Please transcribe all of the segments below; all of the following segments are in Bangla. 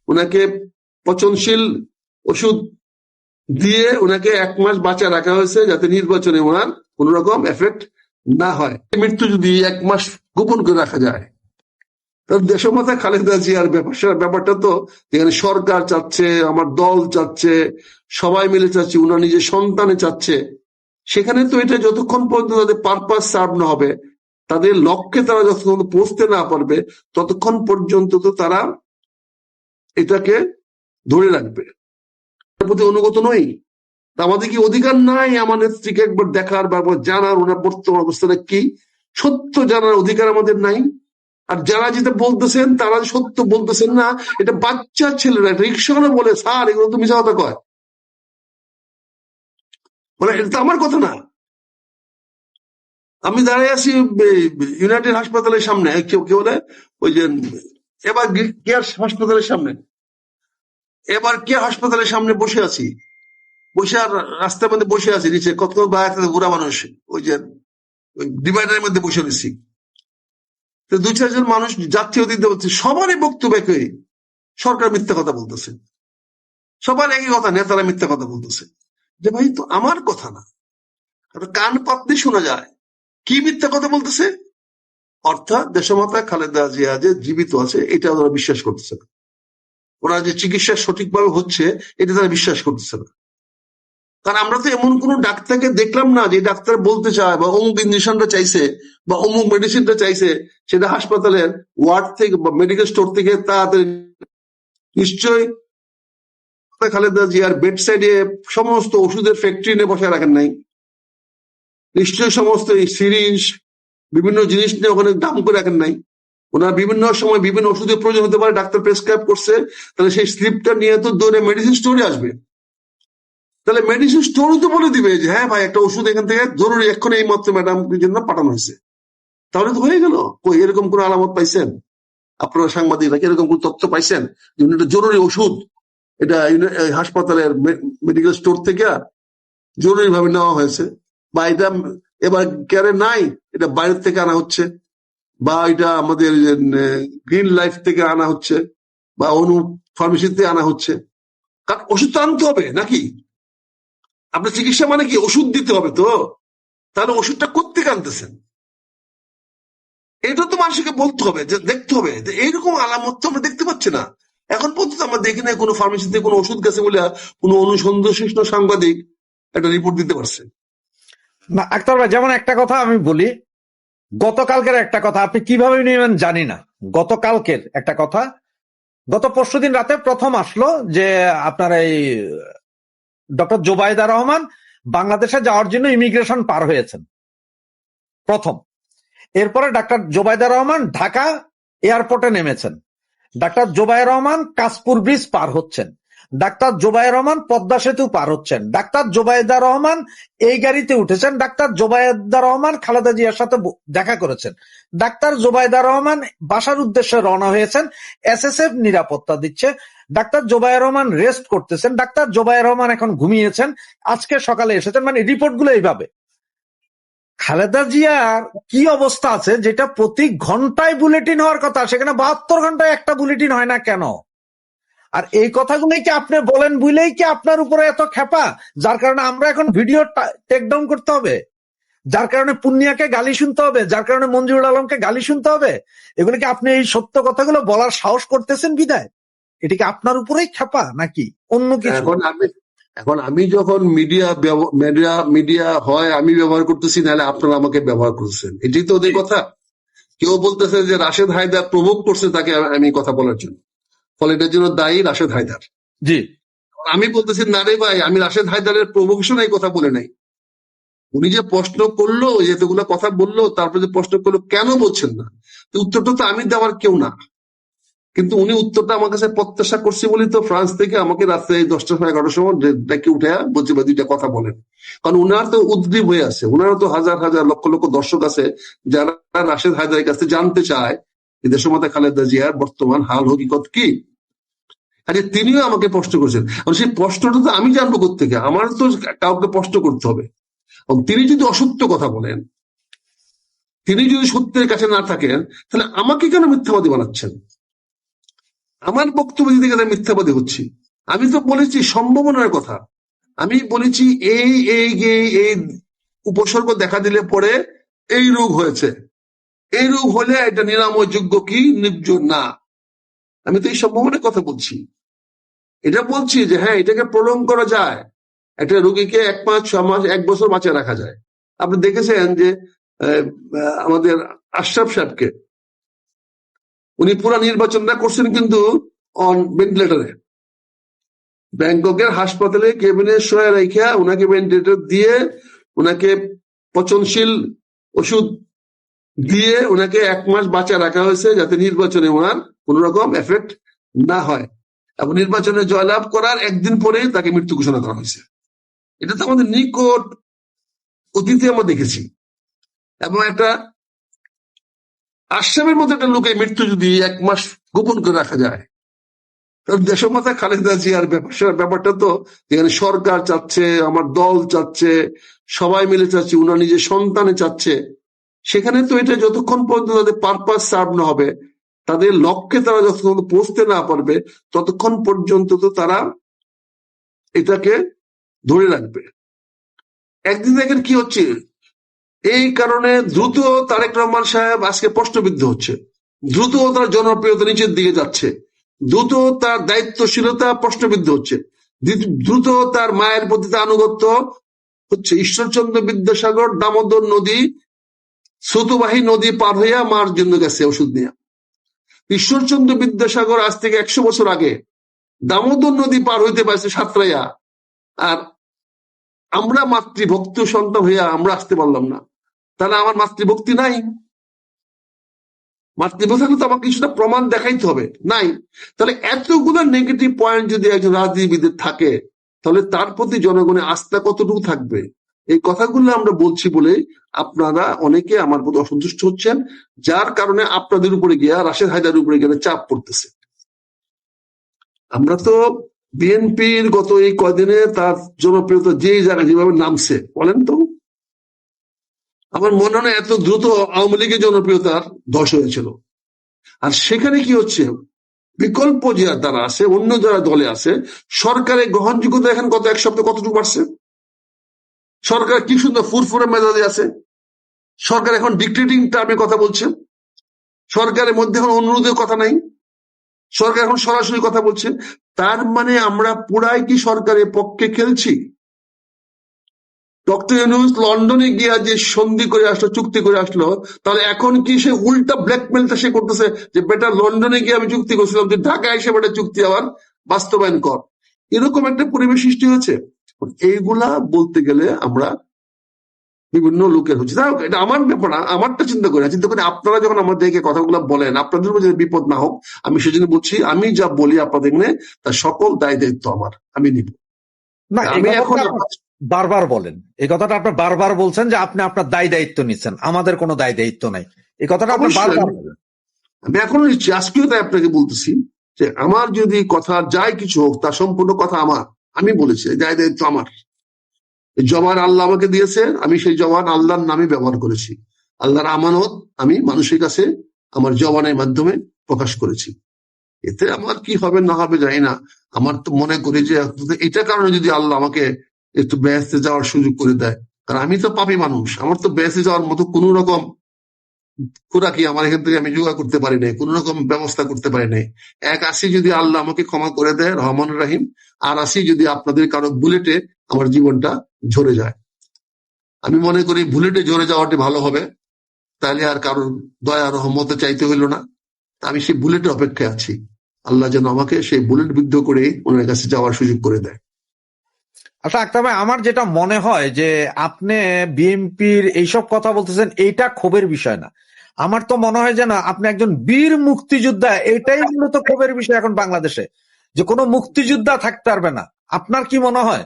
ওনাকে পচনশীল ওষুধ দিয়ে ওনাকে 1 মাস বাঁচা রাখা হয়েছে যাতে নির্বাচনে ওনার কোন রকম এফেক্ট না হয়। মৃত্যু যদি 1 মাস গোপন করে রাখা যায়, তাহলে দেশমাতা খালেদা জিয়ার ব্যাপারটা তো যেখানে সরকার চাচ্ছে, আমার দল চাচ্ছে, সবাই মিলে চাচ্ছে, উনার নিজের সন্তানে চাচ্ছে, সেখানে তো এটা যতক্ষণ পর্যন্ত তাদের পারপাস সার্ভ না হবে, তাদের লক্ষ্যে তারা যতক্ষণ পৌঁছতে না পারবে, ততক্ষণ পর্যন্ত তো তারা এটাকে ধরে রাখবে। তার প্রতি অনুগত নই। আমাদের কি অধিকার নাই আমার নেত্রীকে একবার দেখার বা জানার, ওনার বর্তমান অবস্থাটা কি, সত্য জানার অধিকার আমাদের নাই? আর যারা যেটা বলতেছেন তারা সত্য বলতেছেন না, এটা বাচ্চা ছেলেরা রিক্সাওয়ালা বলে, স্যার এগুলো তো মিশা কথা কয়, মানে এটা তো আমার কথা না। আমি দাঁড়িয়ে আছি ইউনাইটেড হাসপাতালের সামনে, কেউ বলে ওই যে এবার কেয়ার হাসপাতালের সামনে, এবার কেয়ার হাসপাতালের সামনে বসে আছি, বসে আর রাস্তার মধ্যে বসে আছি, নিচে কত বুড়া মানুষ ওই যে ওই ডিভাইডারের মধ্যে বসে রয়েছি, তো 2-4 জন মানুষ যাত্রী দিতে হচ্ছে, সবারই বক্তব্য একই, সরকার মিথ্যা কথা বলতেছে, সবার একই কথা, নেতারা মিথ্যা কথা বলতেছে। যে ভাই তো আমার কথা না, কান পাতলে শোনা যায় কি মিথ্যা কথা বলতেছে। অর্থাৎ দেশমাতা খালেদা জিয়া যে জীবিত আছে এটা ওরা বিশ্বাস করতেছে না, ওরা যে চিকিৎসা সঠিকভাবে হচ্ছে এটা তারা বিশ্বাস করতেছে না। কারণ আমরা তো এমন কোন ডাক্তারকে দেখলাম না যে ডাক্তার বলতে চায় বা অমুক ইঞ্জেকশনটা চাইছে বা অমুক মেডিসিনটা চাইছে সেটা হাসপাতালের ওয়ার্ড থেকে বা মেডিকেল স্টোর থেকে তাড়াতাড়ি। নিশ্চয়ই খালেদা জিয়ার বেড সাইডে সমস্ত ওষুধের ফ্যাক্টরি নিয়ে বসায় রাখেন নাই, নিশ্চয়ই সমস্ত সিরিঞ্জ বিভিন্ন জিনিস নিয়ে ওখানে দাম করে রাখেন নাই। ওনার বিভিন্ন সময় বিভিন্ন ওষুধের প্রয়োজন হতে পারে, ডাক্তার প্রেসক্রাইব করছে, তাহলে সেই স্লিপটা নিয়ে তো দৌড়ে মেডিসিন স্টোরে আসবে, তাহলে মেডিসিন স্টোরও তো বলে দিবে যে হ্যাঁ ভাই একটা ওষুধ এখান থেকে জরুরি এখন এই মাত্র ম্যাডামের জন্য পাঠানো হয়েছে, তাহলে তো হয়ে গেল। কই এরকম কোন আলামত পাইছেন আপনারা সাংবাদিকরা? এরকম কোন তথ্য পাইছেন যে এটা জরুরি ওষুধ, এটা হাসপাতালের মেডিকেল স্টোর থেকে জরুরি ভাবে নেওয়া হয়েছে, বা এটা এবার কেয়ারে নাই, এটা বাইরের থেকে আনা হচ্ছে, বা এটা আমাদের গ্রিন লাইফ থেকে আনা হচ্ছে, বা অনু ফার্মেসিতে আনা হচ্ছে? কারণ ওষুধ তো আনতে হবে নাকি? আপনার চিকিৎসা মানে কি ওষুধ দিতে হবে, তো তাহলে ওষুধটা কোত্থেকে আনতেছেন এটা তো মানুষকে বলতে হবে, যে দেখতে হবে যে এইরকম আলামত তো আমরা দেখতে পাচ্ছি না এখন পর্যন্ত। আমরা দেখি না কোনো ফার্মেসিতে কোনো ওষুধ গেছে বলে কোনো অনুসন্ধানশীল সাংবাদিক একটা রিপোর্ট দিতে পারছে না। আক্তার ভাই, যেমন একটা কথা আমি বলি, গতকালকের একটা কথা আপনি কিভাবে নেবেন জানি না, গতকালকের একটা কথা, গত পরশুদিন রাতে প্রথম আসলো যে আপনার এই ডক্টর জোবাইদা রহমান বাংলাদেশে যাওয়ার জন্য ইমিগ্রেশন পার হয়েছেন প্রথম। এরপরে ডাক্তার জোবাইদা রহমান ঢাকা এয়ারপোর্টে নেমেছেন, ডাক্তার জোবাইর রহমান কাশপুর ব্রিজ পার হচ্ছেন, ডাক্তার জোবাইর রহমান পদ্মা সেতু পার হচ্ছেন, ডাক্তার জোবাইদা রহমান এই গাড়িতে উঠেছেন, ডাক্তার জোবাইদা রহমান খালেদা জিয়ার সাথে দেখা করেছেন, ডাক্তার জোবাইদা রহমান বাসার উদ্দেশ্যে রওনা হয়েছেন, এসএসএফ নিরাপত্তা দিচ্ছে, ডাক্তার জোবাইর রহমান রেস্ট করতেছেন, ডাক্তার জোবাইর রহমান এখন ঘুমিয়েছেন, আজকে সকালে এসেছেন, মানে রিপোর্টগুলো এইভাবে। খালেদা জিয়ার কি অবস্থা আছে যেটা প্রতি ঘন্টায় বুলেটিন হওয়ার কথা, সেখানে 72 ঘন্টায় একটা বুলেটিন হয় না কেন? আর এই কথাগুলোই কি আপনি বলেন বুঝলেই কি আপনার উপরে এত খেপা, যার কারণে আমরা এখন ভিডিও টেক ডাউন করতে হবে, যার কারণে পুন্নিয়াকে গালি শুনতে হবে, যার কারণে মঞ্জুরুল আলমকে গালি শুনতে হবে? এগুলো কি আপনি এই সত্য কথাগুলো বলার সাহস করতেছেন বিদায়? এটা কি আপনার উপরেই খেপা নাকি অন্য কিছু? এখন আমি যখন মিডিয়া হয় আমি ব্যবহার করতেছি, নাহলে আপনারা আমাকে ব্যবহার করতেছেন, এটাই তো ওদের কথা। কেউ বলতেছে যে রাশেদ হায়দার প্রভোগ করছে তাকে আমি কথা বলার জন্য, ফলে এটার জন্য দায়ী রাশেদ হায়দার। জি, আমি বলতেছি না রে ভাই, আমি রাশেদ হায়দারের প্রভোকেশন এই কথা বলে নাই। উনি যে প্রশ্ন করলো, যেগুলো কথা বললো, তারপরে যে প্রশ্ন করলো কেন বলছেন না, উত্তরটা তো আমি দেওয়ার কেউ না, কিন্তু উনি উত্তরটা আমার কাছে প্রত্যাশা করছে বলি তো ফ্রান্স থেকে আমাকে রাত্রে 10টা-11টার সময় ডেকে উঠে বলছে বা 2টা কথা বলেন। কারণ উনার তো উদ্গ্রীব হয়ে আছে, উনারও তো হাজার হাজার লক্ষ লক্ষ দর্শক আছে যারা রাশেদ হায়দারের কাছে জানতে চায় দেশমাতা খালেদা জিয়ার বর্তমান হাল হকিকত কি। আরে তিনিও আমাকে প্রশ্ন করছেন, সেই প্রশ্নটা তো আমি জানবো কোত্থেকে? আমার তো কাউকে প্রশ্ন করতে হবে। তিনি যদি অসত্য কথা বলেন, তিনি যদি সত্যের কাছে না থাকেন, তাহলে আমাকে কেন মিথ্যাবাদী বানাচ্ছেন? আমার বক্তব্য দিতে গেলে মিথ্যাবাদী হচ্ছি। আমি তো বলেছি সম্ভাবনার কথা। আমি বলেছি এই এই এই এই উপসর্গ দেখা দিলে পরে এই রোগ হয়েছে, এই রোগ হলে এটা নিরাময় যোগ্য কি নির্যোগ না। আমি তো এই সম্ভাবনার কথা বলছি। এটা বলছি যে হ্যাঁ, এটাকে প্রলং করা যায়, একটা রোগীকে 1 মাস 6 মাস 1 বছর বাঁচিয়ে রাখা যায়। আপনি দেখেছেন যে আমাদের আশরাফ সাহেবকে, উনি পুরা নির্বাচনটা করছেন কিন্তু অন ভেন্টিলেটরে। ব্যাংককের হাসপাতালে কেবিনে শোয়া রেখা ওনাকে ভেন্টিলেটর দিয়ে, ওনাকে পচনশীল ওষুধ দিয়ে ওনাকে 1 মাস বাঁচিয়ে রাখা হয়েছে, যাতে নির্বাচনে ওনার কোন রকম এফেক্ট না হয়। এবং নির্বাচনে জয়লাভ করার একদিন পরে তাকে মৃত্যু ঘোষণা করা হয়েছে। এটা তো আমাদের নিকট অতীতে আমরা দেখেছি। এবং একটা আশরাফের মতো একটা লোকের মৃত্যু যদি 1 মাস গোপন করে রাখা যায়, দেশমাতা খালেদা জিয়ার ব্যাপারটা তো, যেখানে সরকার চাচ্ছে, আমার দল চাচ্ছে, সবাই মিলে চাচ্ছে, উনার নিজের সন্তানে চাচ্ছে, সেখানে তো এটা যতক্ষণ পর্যন্ত তাদের পারপাস সার্ভ না হবে, তাদের লক্ষ্যে তারা যতক্ষণ পৌঁছতে না পারবে, ততক্ষণ পর্যন্ত তো তারা এটাকে ধরে রাখবে। একদিন দেখেন কি হচ্ছে, এই কারণে দ্রুত তারেক রহমান সাহেব আজকে প্রশ্নবিদ্ধ হচ্ছে, দ্রুত তার জনপ্রিয়তা নিচের দিকে যাচ্ছে, দ্রুত তার দায়িত্বশীলতা প্রশ্নবিদ্ধ হচ্ছে, দ্রুত তার মায়ের প্রতি আনুগত্য হচ্ছে। ঈশ্বরচন্দ্র বিদ্যাসাগর দামোদর নদী, স্রোতবাহী নদী পার হইয়া মার জন্য গেছে ওষুধ নিয়ে। ঈশ্বরচন্দ্র বিদ্যাসাগর আজ থেকে 100 বছর আগে দামোদর নদী পার হইতে পারছে সাঁতরাইয়া, আর আমরা মাতৃভক্ত সন্তান হইয়া আমরা আসতে পারলাম না। তাহলে আমার মাতৃভক্তি নাই? মাতৃভক্তি থাকলে তো আমাকে কিছুটা প্রমাণ দেখাইতে হবে, নাই। তাহলে এতগুলো নেগেটিভ পয়েন্ট যদি একজন রাজনীতিবিদের থাকে, তাহলে তার প্রতি জনগণের আস্থা কতটুকু থাকবে? এই কথাগুলো আমরা বলছি বলে আপনারা অনেকে আমার প্রতি অসন্তুষ্ট হচ্ছেন, যার কারণে আপনাদের উপরে গিয়া রাশেদ হায়দারের উপরে গিয়ে চাপ পড়তেছে। আমরা তো বিএনপির গত এই কয়দিনে তার জনপ্রিয়তা যেই জায়গায় যেভাবে নামছে, বলেন তো, আমার মনে হয় এত দ্রুত আওয়ামী লীগের জনপ্রিয়তার ধস হয়েছিল। আর সেখানে কি হচ্ছে, বিকল্প যারা আছে, অন্য যারা দলে আছে, সরকারের গ্রহণযোগ্যতা এখন গত 1 সপ্তাহে কতটুকু বাড়ছে? সরকার কি সুন্দর ফুরফুরে মেজাজে আছে, সরকার এখন ডিক্টেটিং টার্মে কথা বলছে, সরকারের মধ্যে এখন অনুরোধের কথা নাই, সরকার এখন সরাসরি কথা বলছে। তার মানে আমরা পুরাই কি সরকারের পক্ষে খেলছি? ডক্টর ইউনূস লন্ডনে গিয়া যে সন্ধি করে আসলো, চুক্তি করে আসলো, তাহলে এখন কি সে উল্টা ব্ল্যাকমেলটা সে করতেছে যে বেটা লন্ডনে গিয়ে আমি চুক্তি করছিলাম, যে ঢাকায় এসে বেটা চুক্তি আবার বাস্তবায়ন কর। এরকম একটা পরিবেশ সৃষ্টি হয়েছে। এইগুলা বলতে গেলে আমরা বিভিন্ন লোকের হচ্ছে, এটা আমার ব্যাপার না, আমারটা চিন্তা করি আপনারা যখন আমাদেরকে কথাগুলো বলেন, আপনাদের উপর যদি বিপদ না হোক, আমি সেজন্য বলছি, আমি যা বলি আপনাদের তার সকল দায় দায়িত্ব আমার, আমি নিব না। আমি এখন বারবার বলেন এই কথাটা, আপনার বারবার বলছেন যে আপনি আপনার দায় দায়িত্ব নিচ্ছেন, আমাদের কোনো দায় দায়িত্ব নাই, এই কথাটা আপনি বারবার বলেন। আমি এখনো নিচ্ছি, আজকেও তাই আপনাকে বলতেছি যে আমার যদি কথা যাই কিছু হোক, তার সম্পূর্ণ কথা আমার, আমি বলেছি দায় দায়িত্ব আমার। জবান আল্লাহ আমাকে দিয়েছে, আমি সেই জবান আল্লাহর নামে ব্যবহার করেছি, আল্লাহর আমানত আমি মানুষের কাছে আমার জবানের মাধ্যমে প্রকাশ করেছি। এতে আমার কি হবে না হবে জানি না, আমার তো মনে করি যে এটা কারণে যদি আল্লাহ আমাকে একটু বেহেশতে যাওয়ার সুযোগ করে দেয়, কারণ আমি তো পাপী মানুষ, আমার তো বেহেশতে যাওয়ার মতো কোন রকম খোরাকি আমার এখান থেকে আমি জোগাড় করতে পারি নাই, কোন রকম ব্যবস্থা করতে পারি নাই। 180 যদি আল্লাহ আমাকে ক্ষমা করে দেয় রহমান রাহিম, আর 80 যদি আপনাদের কারো বুলেটে আমার জীবনটা ঝরে যায়, আমি মনে করি বুলেটে ঝরে যাওয়াটি ভালো হবে, তাহলে আর কারোর দয়া রহমতে চাইতে হইল না। আমি সেই বুলেটের অপেক্ষায় আছি, আল্লাহ যেন আমাকে সেই বুলেট বিদ্ধ করে ওনার কাছে যাওয়ার সুযোগ করে দেয়। আচ্ছা আক্তার ভাই, আমার যেটা মনে হয় যে আপনি বিএনপির এইসব কথা বলতেছেন, এইটা ক্ষোভের বিষয় না। আমার তো মনে হয় যে না, আপনি একজন বীর মুক্তিযোদ্ধা, এটাই মূলত ক্ষোভের বিষয় এখন বাংলাদেশে, যে কোনো মুক্তিযোদ্ধা থাকতে পারবে না। আপনার কি মনে হয়?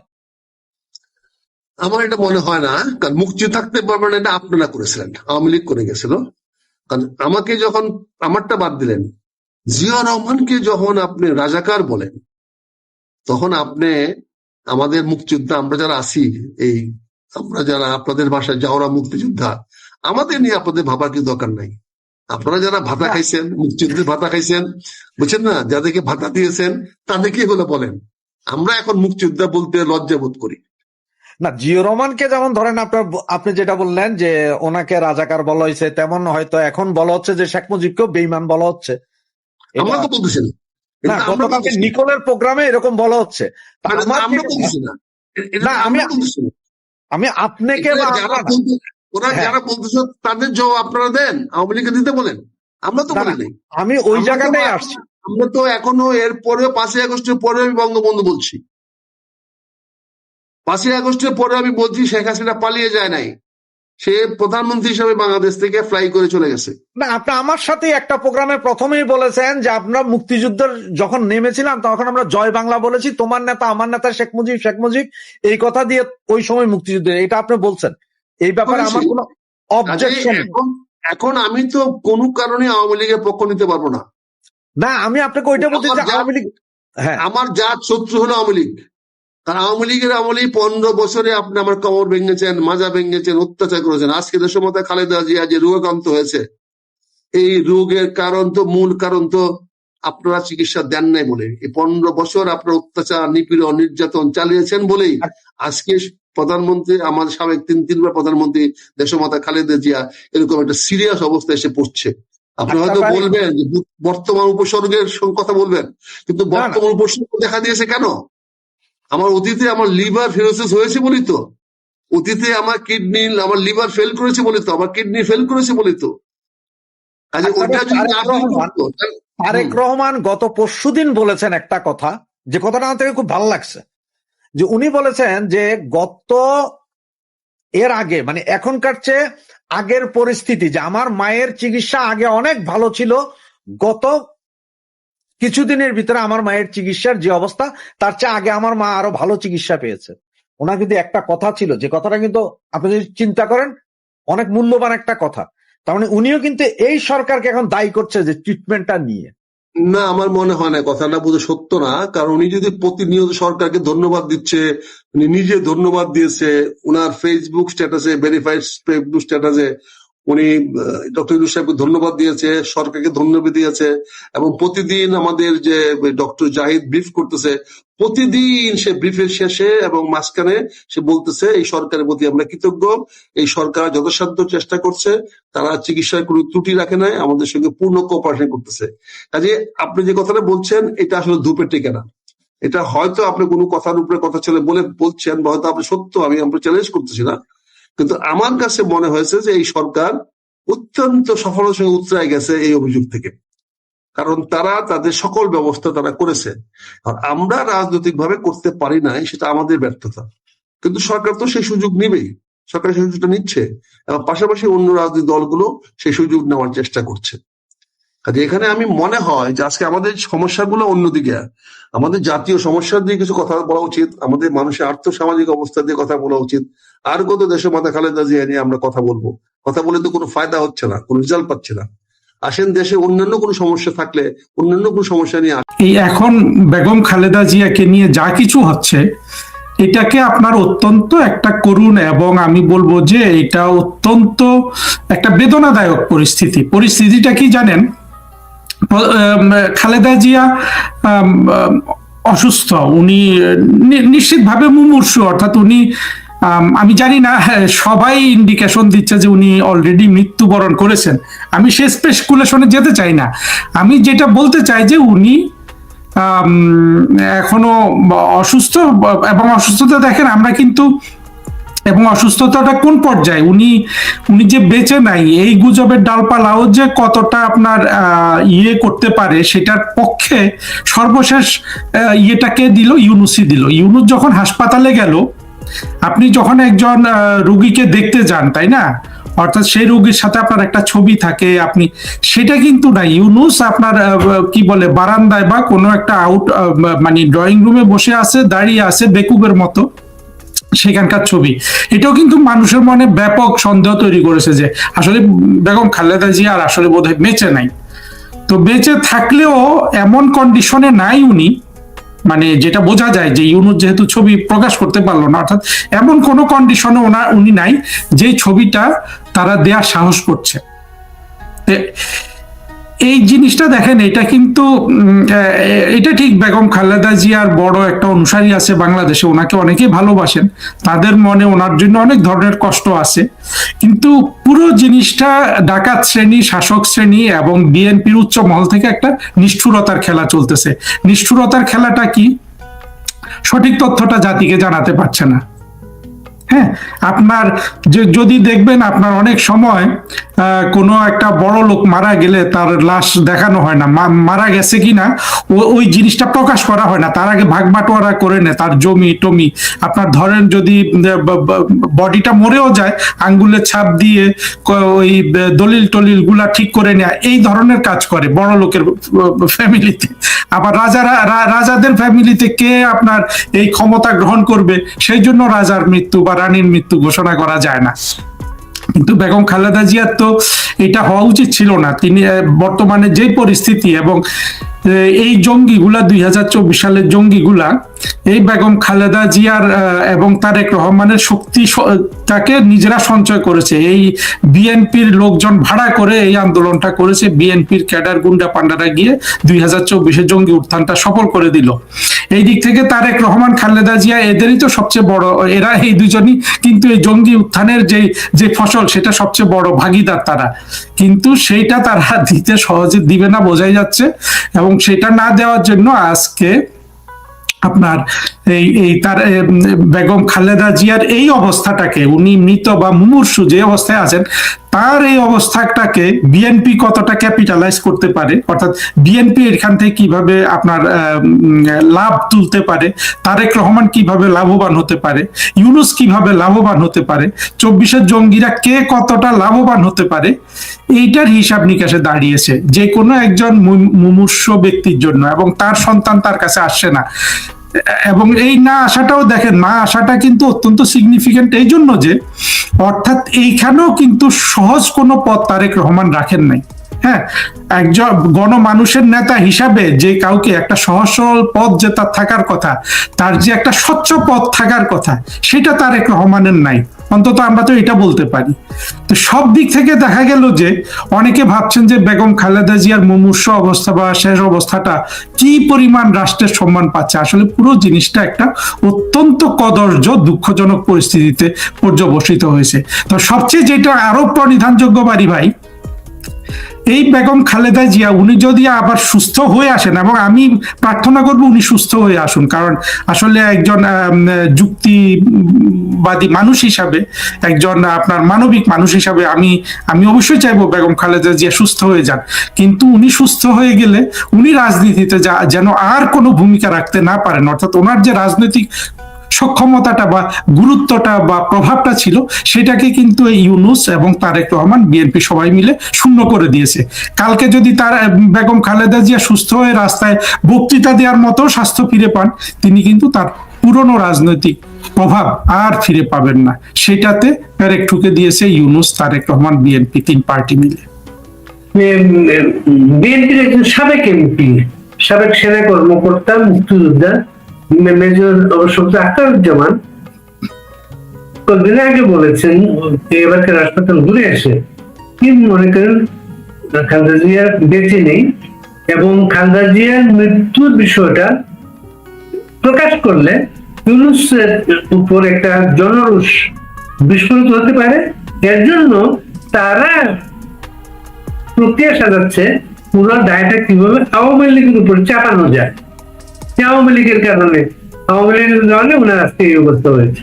আমার এটা মনে হয় না, কারণ মুক্তি থাকতে পারবে না এটা আপনারা করেছিলেন, আওয়ামী লীগ করে গেছিল। কারণ আমাকে যখন, আমারটা বাদ দিলেন, জিয়া রহমানকে যখন আপনি রাজাকার বলেন, তখন আপনি আমাদের মুক্তিযোদ্ধা, আমরা যারা আছি, এই আমরা যারা আপনাদের ভাষায় যাওরা মুক্তিযোদ্ধা, আমাদের নিয়ে আপনাদের ভাবার কি দরকার নাই। আপনারা যারা ভাতা খাইছেন, মুক্তিযুদ্ধের ভাতা খাইছেন, বুঝছেন না, যাদেরকে ভাতা দিয়েছেন তাদেরকে এগুলো বলেন। আমরা এখন মুক্তিযোদ্ধা বলতে লজ্জা বোধ করি। না, জিয়র রহমানকে যেমন ধরেন আপনি যেটা বললেন যে ওনাকে রাজাকার বলা হয়েছে, তেমন হয়তো এখন বলা হচ্ছে যে শেখ মুজিবকেও বেঈমান বলা হচ্ছে। আমরা তো বলতেছি না, না, গতকালকে নিকোলের প্রোগ্রামে এরকম বলা হচ্ছে। আমরা বলতেছি না, না, আমি আপনাকে ওরা যারা বলতেছে তাদের জবাব আপনারা দেন, আওয়ামী লীগকে দিতে বলেন। আমরা তো বলি নাই, আমি ওই জায়গাটাই আসছি। আমরা তো এখনো এর পরে 5ই আগস্টের পরে আমি বঙ্গবন্ধু বলছি। 5ই আগস্টের পরে আমি বলছি শেখ হাসিনা পালিয়ে যায় নাই, সে প্রধানমন্ত্রী হিসাবে বাংলাদেশ থেকে ফ্লাই করে চলে গেছে। না, আপনি আমার সাথে একটা প্রোগ্রামে প্রথমেই বলেছেন যে আমরা মুক্তিযুদ্ধের যখন নেমেছিলাম তখন আমরা জয় বাংলা বলেছি, তোমার নেতা আমার নেতা শেখ মুজিব এই কথা দিয়ে ওই সময় মুক্তিযুদ্ধ, এটা আপনি বলছেন। এই ব্যাপারে আমার কোনো অবজেকশন। এখন আমি তো কোনো কারণে আওয়ামী লীগের পক্ষ নিতে পারবো না। না, আমি আপনাকে ওইটা বলতে চাই, আওয়ামী লীগ, হ্যাঁ, আমার জাত শত্রু হলো আওয়ামী লীগ। কারণ আওয়ামী লীগের আমলে 15 বছরে আপনি আমার কোমর ভেঙেছেন, মাজা ভেঙেছেন, অত্যাচার করেছেন। আজকে দেশমাতা খালেদা জিয়া যে রোগাক্রান্ত হয়েছে, এই রোগের কারণ তো, মূল কারণ তো আপনারা চিকিৎসা দেন নাই বলে। এই 15 বছর আপনারা অত্যাচার, নিপীড়ন, নির্যাতন চালিয়েছেন বলেই আজকে প্রধানমন্ত্রী, আমাদের সাবেক 3বার প্রধানমন্ত্রী দেশমাতা খালেদা জিয়া এরকম একটা সিরিয়াস অবস্থায় এসে পড়ছে। আপনি হয়তো বলবেন যে বর্তমান উপসর্গের কথা বলবেন, কিন্তু বর্তমান উপসর্গ দেখা দিয়েছে কেন? আমার অতীতে আমার লিভার ফেরোসিস হয়েছে বলি তো, অতীতে আমার কিডনি, আমার লিভার ফেল করেছে বলি তো, আমার কিডনি ফেল করেছে বলি তো। তারেক রহমান গত পরশুদিন বলেছেন একটা কথা, যে কথাটা আমার থেকে খুব ভালো লাগছে, যে উনি বলেছেন যে এর আগে, মানে এখনকার চেয়ে আগের পরিস্থিতি, যে আমার মায়ের চিকিৎসা আগে অনেক ভালো ছিল, গত কিছুদিনের ভিতরে আমার মায়ের চিকিৎসার যে অবস্থা তার চেয়ে আগে আমার মা আরো ভালো চিকিৎসা পেয়েছে। ওনার কিন্তু একটা কথা ছিল, যে কথাটা কিন্তু আপনি যদি চিন্তা করেন অনেক মূল্যবান একটা কথা। তার মানে উনিও কিন্তু এই সরকারকে এখন দায়ী করছে যে ট্রিটমেন্টটা নিয়ে। না, আমার মনে হয় না কথাটা বোধহয় সত্য না। কারণ উনি যদি প্রতিনিয়ত সরকারকে ধন্যবাদ দিচ্ছে, উনি নিজে ধন্যবাদ দিয়েছে উনার ফেসবুক স্ট্যাটাসে, ভেরিফাইড ফেসবুক স্ট্যাটাসে উনি ডক্টর ইউনূস সাহেবকে ধন্যবাদ দিয়েছে, সরকারকে ধন্যবাদ দিয়েছে, এবং প্রতিদিন আমাদের যে ডক্টর জাহিদ ব্রিফ করতেছে, প্রতিদিন সে ব্রিফের শেষে এবং মাঝখানে সে বলতেছে এই সরকারের প্রতি আমরা কৃতজ্ঞ, এই সরকার যথাসাধ্য চেষ্টা করছে, তারা চিকিৎসায় কোনো ত্রুটি রাখে নাই, আমাদের সঙ্গে পূর্ণ কোঅপারেশন করতেছে। কাজে আপনি যে কথাটা বলছেন এটা আসলে ধূপের টিকে না। এটা হয়তো আপনি কোনো কথার উপরে কথা ছেলে বলছেন, বা হয়তো আপনি সত্য, আমি চ্যালেঞ্জ করতেছি না, কিন্তু আমার কাছে মনে হয়েছে যে এই সরকার অত্যন্ত সফলতার সঙ্গে উতরায় গেছে এই অভিযোগ থেকে। কারণ তারা তাদের সকল ব্যবস্থা তারা করেছে, আর আমরা রাজনৈতিক ভাবে করতে পারি নাই, সেটা আমাদের ব্যর্থতা। কিন্তু সরকার তো সেই সুযোগ নিবেই, সরকার সেই সুযোগটা নিচ্ছে, এবং পাশাপাশি অন্য রাজনৈতিক দলগুলো সেই সুযোগ নেওয়ার চেষ্টা করছে। কাজে এখানে আমি মনে হয় যে আজকে আমাদের সমস্যাগুলো অন্যদিকে, আমাদের জাতীয় সমস্যা দিয়ে কিছু কথা বলা উচিত, আমাদের মানুষের আর্থসামাজিক অবস্থা দিয়ে কথা বলা উচিত। আর কত দেশমাতা খালেদা জিয়া নিয়ে আমরা কথা বলবো? কথা বলে তো কোনো ফায়দা হচ্ছে না, কোনো রেজাল্ট পাচ্ছে না। আসেন দেশে অন্যান্য কোনো সমস্যা থাকলে অন্যান্য কোনো সমস্যা নিয়ে এই এখন বেগম খালেদা জিয়াকে নিয়ে যা কিছু হচ্ছে, এটাকে আপনার অত্যন্ত একটা করুণ, এবং আমি বলবো যে এটা অত্যন্ত একটা বেদনাদায়ক পরিস্থিতিটা কি জানেন? খালেদা জিয়া অসুস্থ, উনি নিশ্চিতভাবে মুমূর্ষু, অর্থাৎ উনি, আমি জানি না, সবাই ইন্ডিকেশন দিচ্ছে যে উনি অলরেডি মৃত্যুবরণ করেছেন। আমি সে স্পেকুলেশনে যেতে চাই না। আমি যেটা বলতে চাই যে উনি এখনো অসুস্থ, এবং অসুস্থতা দেখেন আমরা কিন্তু, এবং অসুস্থতাটা কোন পর্যায়ে, উনি যে বেঁচে নাই, এই গুজবের ডালপালাও যে কতটা আপনার ইয়ে করতে পারে সেটার পক্ষে সর্বশেষ ইয়েটাকে দিল ইউনূসই দিল। ইউনূস যখন হাসপাতালে গেল, আপনি যখন একজন রোগীকে দেখতে যান, তাই না, অর্থাৎ সেই রোগীর সাথে আপনার একটা ছবি থাকে, আপনি সেটা কিন্তু না। ইউনূস আপনার কি বলে, বারান্দায় বা কোনো একটা মানে ড্রয়িং রুমে বসে আছে, দাঁড়িয়ে আছে বেকুবের মতো, সেখানকার ছবি। এটাও কিন্তু মানুষের মনে ব্যাপক সন্দেহ তৈরি করেছে যে আসলে বেগম খালেদা জিয়া আর আসলে বোধহয় বেঁচে নাই। তো বেঁচে থাকলেও এমন কন্ডিশনে নাই উনি, মানে যেটা বোঝা যায় যে ইউনূস যেহেতু ছবি প্রকাশ করতে পারলো না, অর্থাৎ এমন কোনো কন্ডিশনে উনি নাই যে ছবিটা তারা দেওয়ার সাহস করছে। এই জিনিসটা দেখেন, এটা কিন্তু এটা ঠিক, বেগম খালেদা জিয়ার বড় একটা অনুসারী আছে বাংলাদেশে, ওনাকে অনেকেই ভালোবাসেন, তাদের মনে ওনার জন্য অনেক ধরনের কষ্ট আছে, কিন্তু পুরো জিনিসটা ডাকাত শ্রেণী, শাসক শ্রেণী এবং বিএনপির উচ্চ মহল থেকে একটা নিষ্ঠুরতার খেলা চলতেছে। নিষ্ঠুরতার খেলাটা কি? সঠিক তথ্যটা জাতিকে জানাতে পারছে না। হ্যাঁ, আপনার যদি দেখবেন, আপনার অনেক সময় কোনো একটা বড় লোক মারা গেলে তার লাশ দেখানো হয় না, মারা গেছে কিনা ওই জিনিসটা প্রকাশ করা হয় না, তার আগে ভাগ বাটোয়ারা করে নেয় তার জমি টমি। আপনার ধরেন যদি বডিটা মরেও যায়, আঙ্গুলের ছাপ দিয়ে ওই দলিল টলিল গুলা ঠিক করে নেয়, এই ধরনের কাজ করে বড় লোকের ফ্যামিলিতে। আবার রাজাদের ফ্যামিলিতে কে আপনার এই ক্ষমতা গ্রহণ করবে, সেই জন্য রাজার মৃত্যু বা রানীর মৃত্যু ঘোষণা করা যায় না। কিন্তু বেগম খালেদা জিয়ার তো এটা হওয়া উচিত ছিল না। তিনি বর্তমানে যে পরিস্থিতি এবং এই জঙ্গিগুলা 2024 সালের জঙ্গিগুলা এই বেগম খালেদা জিয়ার এবং তারেক রহমানের শক্তি তাকে নিজেরা সঞ্চয় করেছে। এই বিএনপির লোকজন ভাড়া করে এই আন্দোলনটা করেছে, বিএনপির ক্যাডার গুন্ডা পান্ডারা গিয়ে 2024 জঙ্গি উত্থানটা সফল করে দিল। এই দিক থেকে তারেক রহমান, খালেদা জিয়া এদেরই তো সবচেয়ে বড়, এরা এই দুজনই কিন্তু এই জঙ্গি উত্থানের যে ফসল সেটা সবচেয়ে বড় ভাগিদার তারা, কিন্তু সেইটা তারা দিতে সহজে দিবে না বোঝাই যাচ্ছে। এবং সেটা না দেওয়ার জন্য আজকে আপনার এই তার বেগম খালেদা জিয়ার এই অবস্থাটাকে, উনি মৃত বা মুমূর্ষু যে অবস্থায় আছেন, তার এই অবস্থাটাকে বিএনপি কতটা ক্যাপিটালাইজ করতে পারে, অর্থাৎ বিএনপি এখান থেকে কিভাবে আপনার লাভ তুলতে পারে, তারেক রহমান কিভাবে লাভবান হতে পারে, ইউনূস কিভাবে লাভবান হতে পারে, 24-এর জঙ্গিরা কে কতটা লাভবান হতে পারে, এইটার হিসাব নিকাশে দাঁড়িয়েছে যে কোনো একজন মুমূর্ষ ব্যক্তির জন্য। এবং তার সন্তান তার কাছে আসছে না, এবং এই না আসাটাও দেখেন, না আসাটা কিন্তু অত্যন্ত সিগনিফিকেন্ট এই জন্য যে, অর্থাৎ এইখানেও কিন্তু সহজ কোনো পথ তারেক রহমান রাখেন নাই। হ্যাঁ, একজন গণমানুষের নেতা হিসাবে যে কাউকে একটা সহজ সরল পথ যে তার থাকার কথা, তার যে একটা স্বচ্ছ পথ থাকার কথা, সেটা তারেক রহমানের নাই, অন্তত আমরা তো এটা বলতে পারি। তো সব দিক থেকে দেখা গেল যে অনেকে ভাবছেন যে বেগম খালেদা জিয়ার মুমূর্ষ অবস্থা বা শেষ অবস্থাটা কি পরিমাণ রাষ্ট্রের সম্মান পাচ্ছে, আসলে পুরো জিনিসটা একটা অত্যন্ত কদর্য দুঃখজনক পরিস্থিতিতে পর্যবসিত হয়েছে। তো সবচেয়ে যেটা আরো প্রণিধানযোগ্য বাড়ি ভাই, এই বেগম খালেদা জিয়া উনি যদি আবার সুস্থ হয়ে আসেন, এবং আমি প্রার্থনা করব উনি সুস্থ হয়ে আসুন, কারণ আসলে একজন যুক্তিবাদী মানুষ হিসাবে, একজন আপনার মানবিক মানুষ হিসাবে আমি অবশ্যই চাইবো বেগম খালেদা জিয়া সুস্থ হয়ে যান। কিন্তু উনি সুস্থ হয়ে গেলে উনি রাজনীতিতে যেন আর কোনো ভূমিকা রাখতে না পারেন, অর্থাৎ ওনার যে রাজনৈতিক সক্ষমতাটা বা গুরুত্বটা বা প্রভাবটা ছিল, সেটাকে কিন্তু এই ইউনূস এবং তারেক রহমান, বিএনপি সবাই মিলে শূন্য করে দিয়েছে। কালকে যদি তার বেগম খালেদা জিয়া সুস্থ হয়ে রাস্তায় বক্তৃতা দেওয়ার মতো স্বাস্থ্য ফিরে পান, তিনি কিন্তু তার পুরনো রাজনৈতিক প্রভাব আর ফিরে পাবেন না। সেটাতে পেরেক ঠুকে দিয়েছে ইউনূস, তারেক রহমান, বিএনপি, তিন পার্টি মিলে। বিএনপির একজন সাবেক এমপি, সাবেক সেনা কর্মকর্তা, মুক্তিযোদ্ধা মেজর অবসর আখতারুজ্জামান কয়েকদিন আগে বলেছেন, এবারকার হাসপাতাল ঘুরে এসে কি মনে করেন খালেদা জিয়া বেঁচে নেই, এবং খালেদা জিয়ার মৃত্যুর বিষয়টা প্রকাশ করলে ইউনূসের উপর একটা জনরোষ বিস্ফোরিত হতে পারে। এর জন্য তারা প্রক্রিয়া সাজাচ্ছে পুরো দায়টা কিভাবে আওয়ামী লীগের উপর চাপানো যায়। আওয়ামী লীগের কারণে ওনার আজকে এই অবস্থা হয়েছে।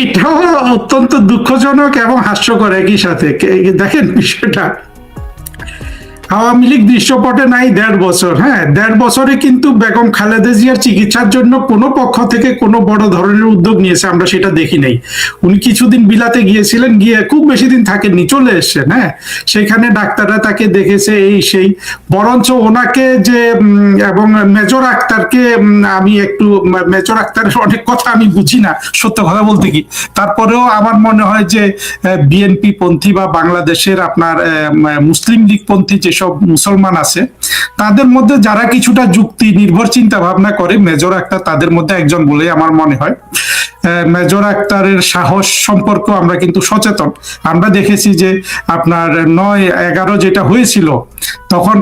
এটাও অত্যন্ত দুঃখজনক এবং হাস্যকর একই সাথে। দেখেন বিষয়টা, আওয়ামী লীগ দৃশ্যপটে নাই 1.5 বছর। হ্যাঁ, 1.5 বছরে কিন্তু বেগম খালেদা জিয়ার চিকিৎসার জন্য কোনো পক্ষ থেকে কোনো বড় ধরনের উদ্যোগ নিয়েছে আমরা সেটা দেখি নাই। উনি কিছুদিন বিলাতে গিয়েছিলেন, গিয়ে খুব বেশি দিন থাকেননি, চলে এসছেন। হ্যাঁ, সেখানে ডাক্তাররা তাকে দেখেছে, এই সেই। বরঞ্চ ওনাকে যে এবং মেজর আক্তারকে, আমি একটু মেজর আক্তারের অনেক কথা আমি বুঝি না সত্য কথা বলতে কি, তারপরেও আমার মনে হয় যে বিএনপি পন্থী বা বাংলাদেশের আপনার মুসলিম লীগ পন্থী যেসব মুসলমান আছে, তাদের মধ্যে যারা কিছুটা যুক্তি নির্ভর চিন্তা ভাবনা করে, মেজর আক্তার তাদের মধ্যে একজন বলে আমার মনে হয়। মেজর আক্তারের সাহস সম্পর্কে আমরা কিন্তু সচেতন। আমরা দেখেছি যে আপনার 9/11 যেটা হয়েছিল তখন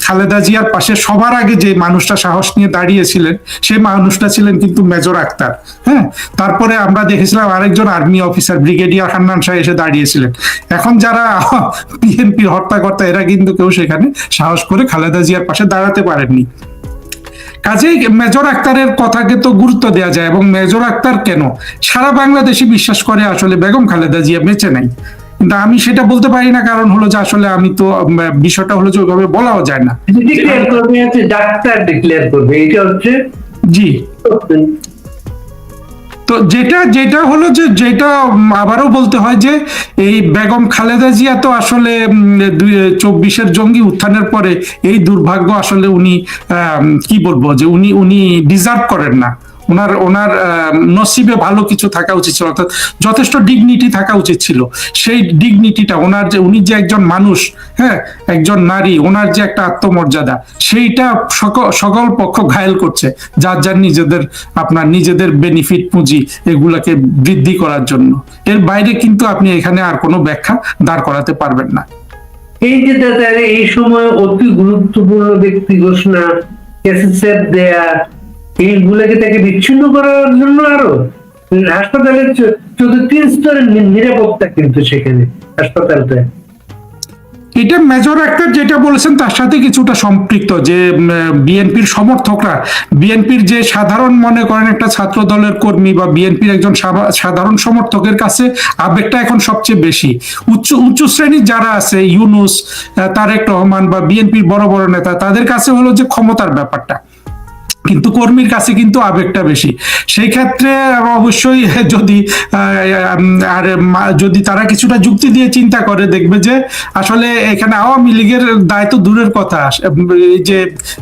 খালেদা জিয়ার পাশে সবার আগে যে মানুষটা সাহস নিয়ে দাঁড়িয়েছিলেন সেই মানুষটা ছিলেন কিন্তু মেজর আক্তার। হ্যাঁ, তারপরে আমরা দেখেছিলাম আরেকজন army officer brigadier Hannan Shah এসে দাঁড়িয়েছিলেন। এখন যারা বিএনপির হত্যাকর্তা এরা কিন্তু কেউ সেখানে সাহস করে খালেদা জিয়ার পাশে দাঁড়াতে পারেননি। কাজেই মেজর আক্তারের কথাকে তো গুরুত্ব দেওয়া যায়, এবং মেজর আক্তার কেন সারা বাংলাদেশে বিশ্বাস করে আসলে বেগম খালেদা জিয়া বেঁচে নাই, কিন্তু আমি সেটা বলতে পারি না, কারণ হলো যে আসলে আমি তো বিষয়টা হলো যে ওইভাবে বলাও যায় না। ডিক্লেয়ার করবে হচ্ছে ডাক্তার ডিক্লেয়ার করবে, এটা হচ্ছে জি। তো যেটা হলো যে যেটা আবারও বলতে হয় যে এই বেগম খালেদা জিয়া তো আসলে 24-এর জঙ্গি উত্থানের পরে এই দুর্ভাগ্য আসলে উনি কি বলবো যে উনি ডিজার্ভ করেন না। ওনার নসিবে ভালো কিছু থাকা উচিত ছিল, অর্থাৎ যথেষ্ট ডিগনিটি থাকা উচিত ছিল। সেই ডিগনিটিটা উনি যে একজন মানুষ, হ্যাঁ, একজন নারী, ওনার যে একটা আত্মমর্যাদা, সেইটা সকল পক্ষ ঘায়েল করছে, যার নিজেদের বেনিফিট পুঁজি এগুলাকে বৃদ্ধি করার জন্য। এর বাইরে কিন্তু আপনি এখানে আর কোনো ব্যাখ্যা দাঁড় করাতে পারবেন না। এই যে এই সময় অতি গুরুত্বপূর্ণ ব্যক্তি ঘোষণা, এসএসএফ দেয়া, এইগুলোকে তাকে বিচ্ছিন্ন করার জন্য আরো হাসপাতালের 3 স্তরের নিরাপত্তা কিন্তু সেখানে হাসপাতালটা। এটা মেজর আক্তার যেটা বলেছেন তার সাথে কিছুটা সম্পৃক্ত, যে বিএনপির সমর্থকরা, বিএনপির যে সাধারণ মনে করেন একটা ছাত্র দলের কর্মী বা বিএনপির একজন সাধারণ সমর্থকের কাছে আবেগটা এখন সবচেয়ে বেশি। উচ্চ শ্রেণীর যারা আছে, ইউনূস, তারেক রহমান বা বিএনপির বড় বড় নেতা, তাদের কাছে হলো যে ক্ষমতার ব্যাপারটা, কিন্তু কর্মীর কাছে কিন্তু আবেগটা বেশি। সেই ক্ষেত্রে অবশ্যই যদি তারা কিছুটা যুক্তি দিয়ে চিন্তা করে, দেখবে যে আসলে এখানে আওয়ামী লীগের দায় তো দূরের কথা, যে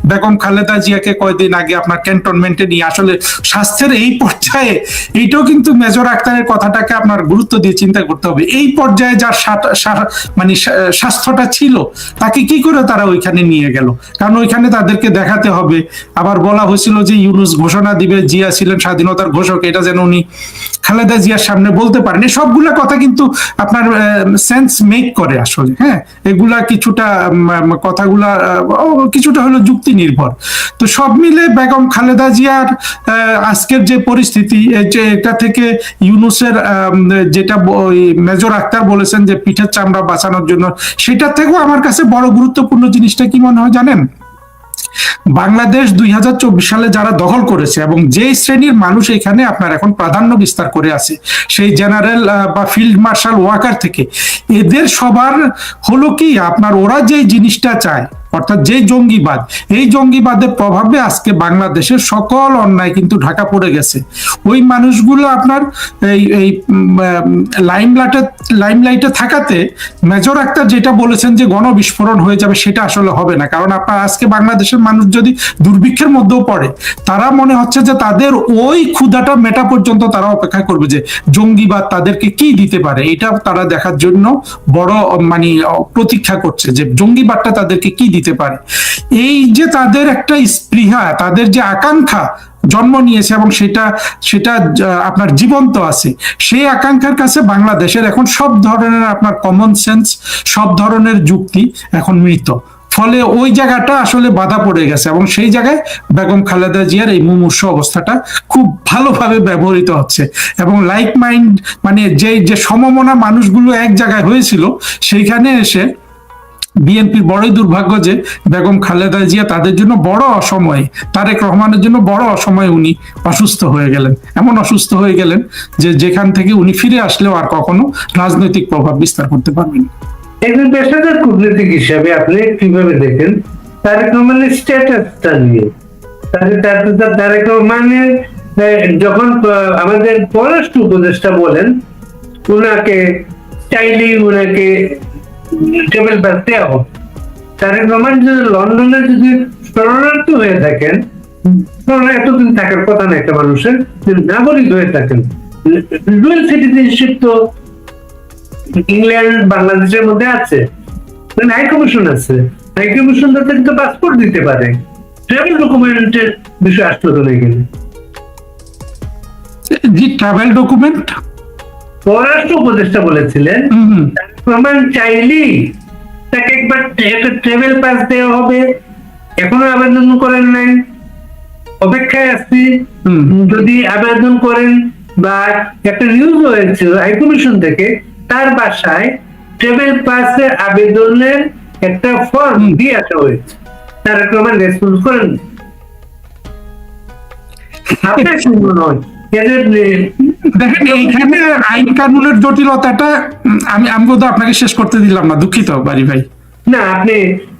বেগম খালেদা জিয়াকে কয়েকদিন আগে আপনার ক্যান্টনমেন্টে নিয়ে আসলে স্বাস্থ্যের এই পর্যায়ে, এইটাও কিন্তু মেজর আক্তারের কথাটাকে আপনার গুরুত্ব দিয়ে চিন্তা করতে হবে। এই পর্যায়ে যার মানে স্বাস্থ্যটা ছিল, তাকে কি করে তারা ওইখানে নিয়ে গেল? কারণ ওইখানে তাদেরকে দেখাতে হবে। আবার বলা হয়েছিল যে ইউনূস ঘোষণা দিবে, জিয়া ছিলেন স্বাধীনতার ঘোষক, এটা যেন উনি খালেদা জিয়ার সামনে বলতে পারেন। সবগুলা কথা কিন্তু আপনার সেন্স মেক করে আসলে। হ্যাঁ, এগুলা কথাগুলা কিছুটা হলো যুক্তি নির্ভর। তো সব মিলে বেগম খালেদা জিয়ার আজকের যে পরিস্থিতি, এটা থেকে ইউনূসের যেটা মেজর আক্তার বলেছেন যে পিঠের চামড়া বাঁচানোর জন্য, সেটা থেকেও আমার কাছে বড় গুরুত্বপূর্ণ জিনিসটা কি মনে হয় জানেন? বাংলাদেশ 2024 সালে যারা দখল করেছে এবং যে শ্রেণীর মানুষ এখানে আপনার এখন প্রাধান্য বিস্তার করে আছে, সেই জেনারেল বা ফিল্ড মার্শাল ওয়াকার থেকে এদের সবার হলো কি আপনার, ওরা যে জিনিসটা চায়, অর্থাৎ যে জঙ্গিবাদ, এই জঙ্গিবাদের প্রভাবে আজকে বাংলাদেশের সকল অন্যায় কিন্তু ঢাকা পড়ে গেছে। ওই মানুষগুলো আপনার এই লাইমলাইটে থাকাতে মেজর আক্তার যেটা বলেছেন যে গণবিস্ফোরণ হয়ে যাবে, সেটা আসলে হবে না। কারণ আপনার আজকে বাংলাদেশের মানুষ যদি দুর্ভিক্ষের মধ্যেও পড়ে, তারা মনে হচ্ছে যে তাদের ওই ক্ষুধাটা মেটা পর্যন্ত তারা অপেক্ষা করবে যে জঙ্গিবাদ তাদেরকে কি দিতে পারে, এটা তারা দেখার জন্য বড় মানে প্রতীক্ষা করছে যে জঙ্গিবাদটা তাদেরকে কি দিতে পারে। এই যে তাদের একটা স্পৃহা, তাদের যে আকাঙ্ক্ষা জন্ম নিয়েছে এবং সেটা আপনার জীবন্ত আছে, সেই আকাঙ্ক্ষার কাছে বাংলাদেশের এখন সব ধরনের আপনার কমন সেন্স, সব ধরনের যুক্তি এখন মৃত। ফলে ওই জায়গাটা আসলে বাধা পড়ে গেছে, এবং সেই জায়গায় বেগম খালেদা জিয়ার এই মুমূর্ষ অবস্থাটা খুব ভালোভাবে ব্যবহৃত হচ্ছে। এবং লাইক মাইন্ড মানে যে সমমনা মানুষগুলো এক জায়গায় হয়েছিল, সেইখানে এসে বিএনপির বড়ই দুর্ভাগ্য যে বেগম খালেদা জিয়া তাদের জন্য বড় অসময়ে, তারেক রহমানের জন্য বড় অসময়ে উনি অসুস্থ হয়ে গেলেন। এমন অসুস্থ হয়ে গেলেন যে যেখান থেকে উনি ফিরে আসলেও আর কখনো রাজনৈতিক প্রভাব বিস্তার করতে পারবেন। একজন পেশাদার কূটনীতিক হিসাবে আপনি কিভাবে দেখেন তারেক রহমানের স্ট্যাটাসটা নিয়ে? তারেক রহমানের যখন আমাদের পররাষ্ট্র উপদেষ্টা বলেন, উনাকে চাইলেই উনাকে টেবিল ব্যাগ দেওয়া হোক। তারেক রহমান যদি লন্ডনে যদি শরণার্থী হয়ে থাকেন, এতদিন থাকার কথা না একটা মানুষের, যদি নাগরিক হয়ে থাকেন, ডুয়াল সিটিজেনশিপ তো ইংল্যান্ড বাংলাদেশের মধ্যে আছে, হাই কমিশন আছে, হাই কমিশন তাদেরকে পাসপোর্ট দিতে পারে, ট্রাভেল ডকুমেন্টের বিষয় আসতে হতো না এখানে। জি, ট্রাভেল ডকুমেন্ট পররাষ্ট্র উপদেষ্টা বলেছিলেন প্রমাণ চাইলেই তাকে একবার একটা ট্রাভেল পাস দেওয়া হবে, এখনো আবেদন করেন নাই, অপেক্ষায় আছি, যদি আবেদন করেন। বা একটা নিউজ হয়েছিল হাইকমিশন থেকে, তার বাসায় ট্রাভেল পাসের আবেদনের একটা ফর্ম দিয়ে আসা হয়েছে, তার প্রমাণ রেসপন্স করেন। আপনার কি মনে হয় দেখেন এইখানে আইন কানুনের জটিলতাটা আমি বোধহয় আপনাকে শেষ করতে দিলাম না, দুঃখিত বাড়ি ভাই। না, আপনি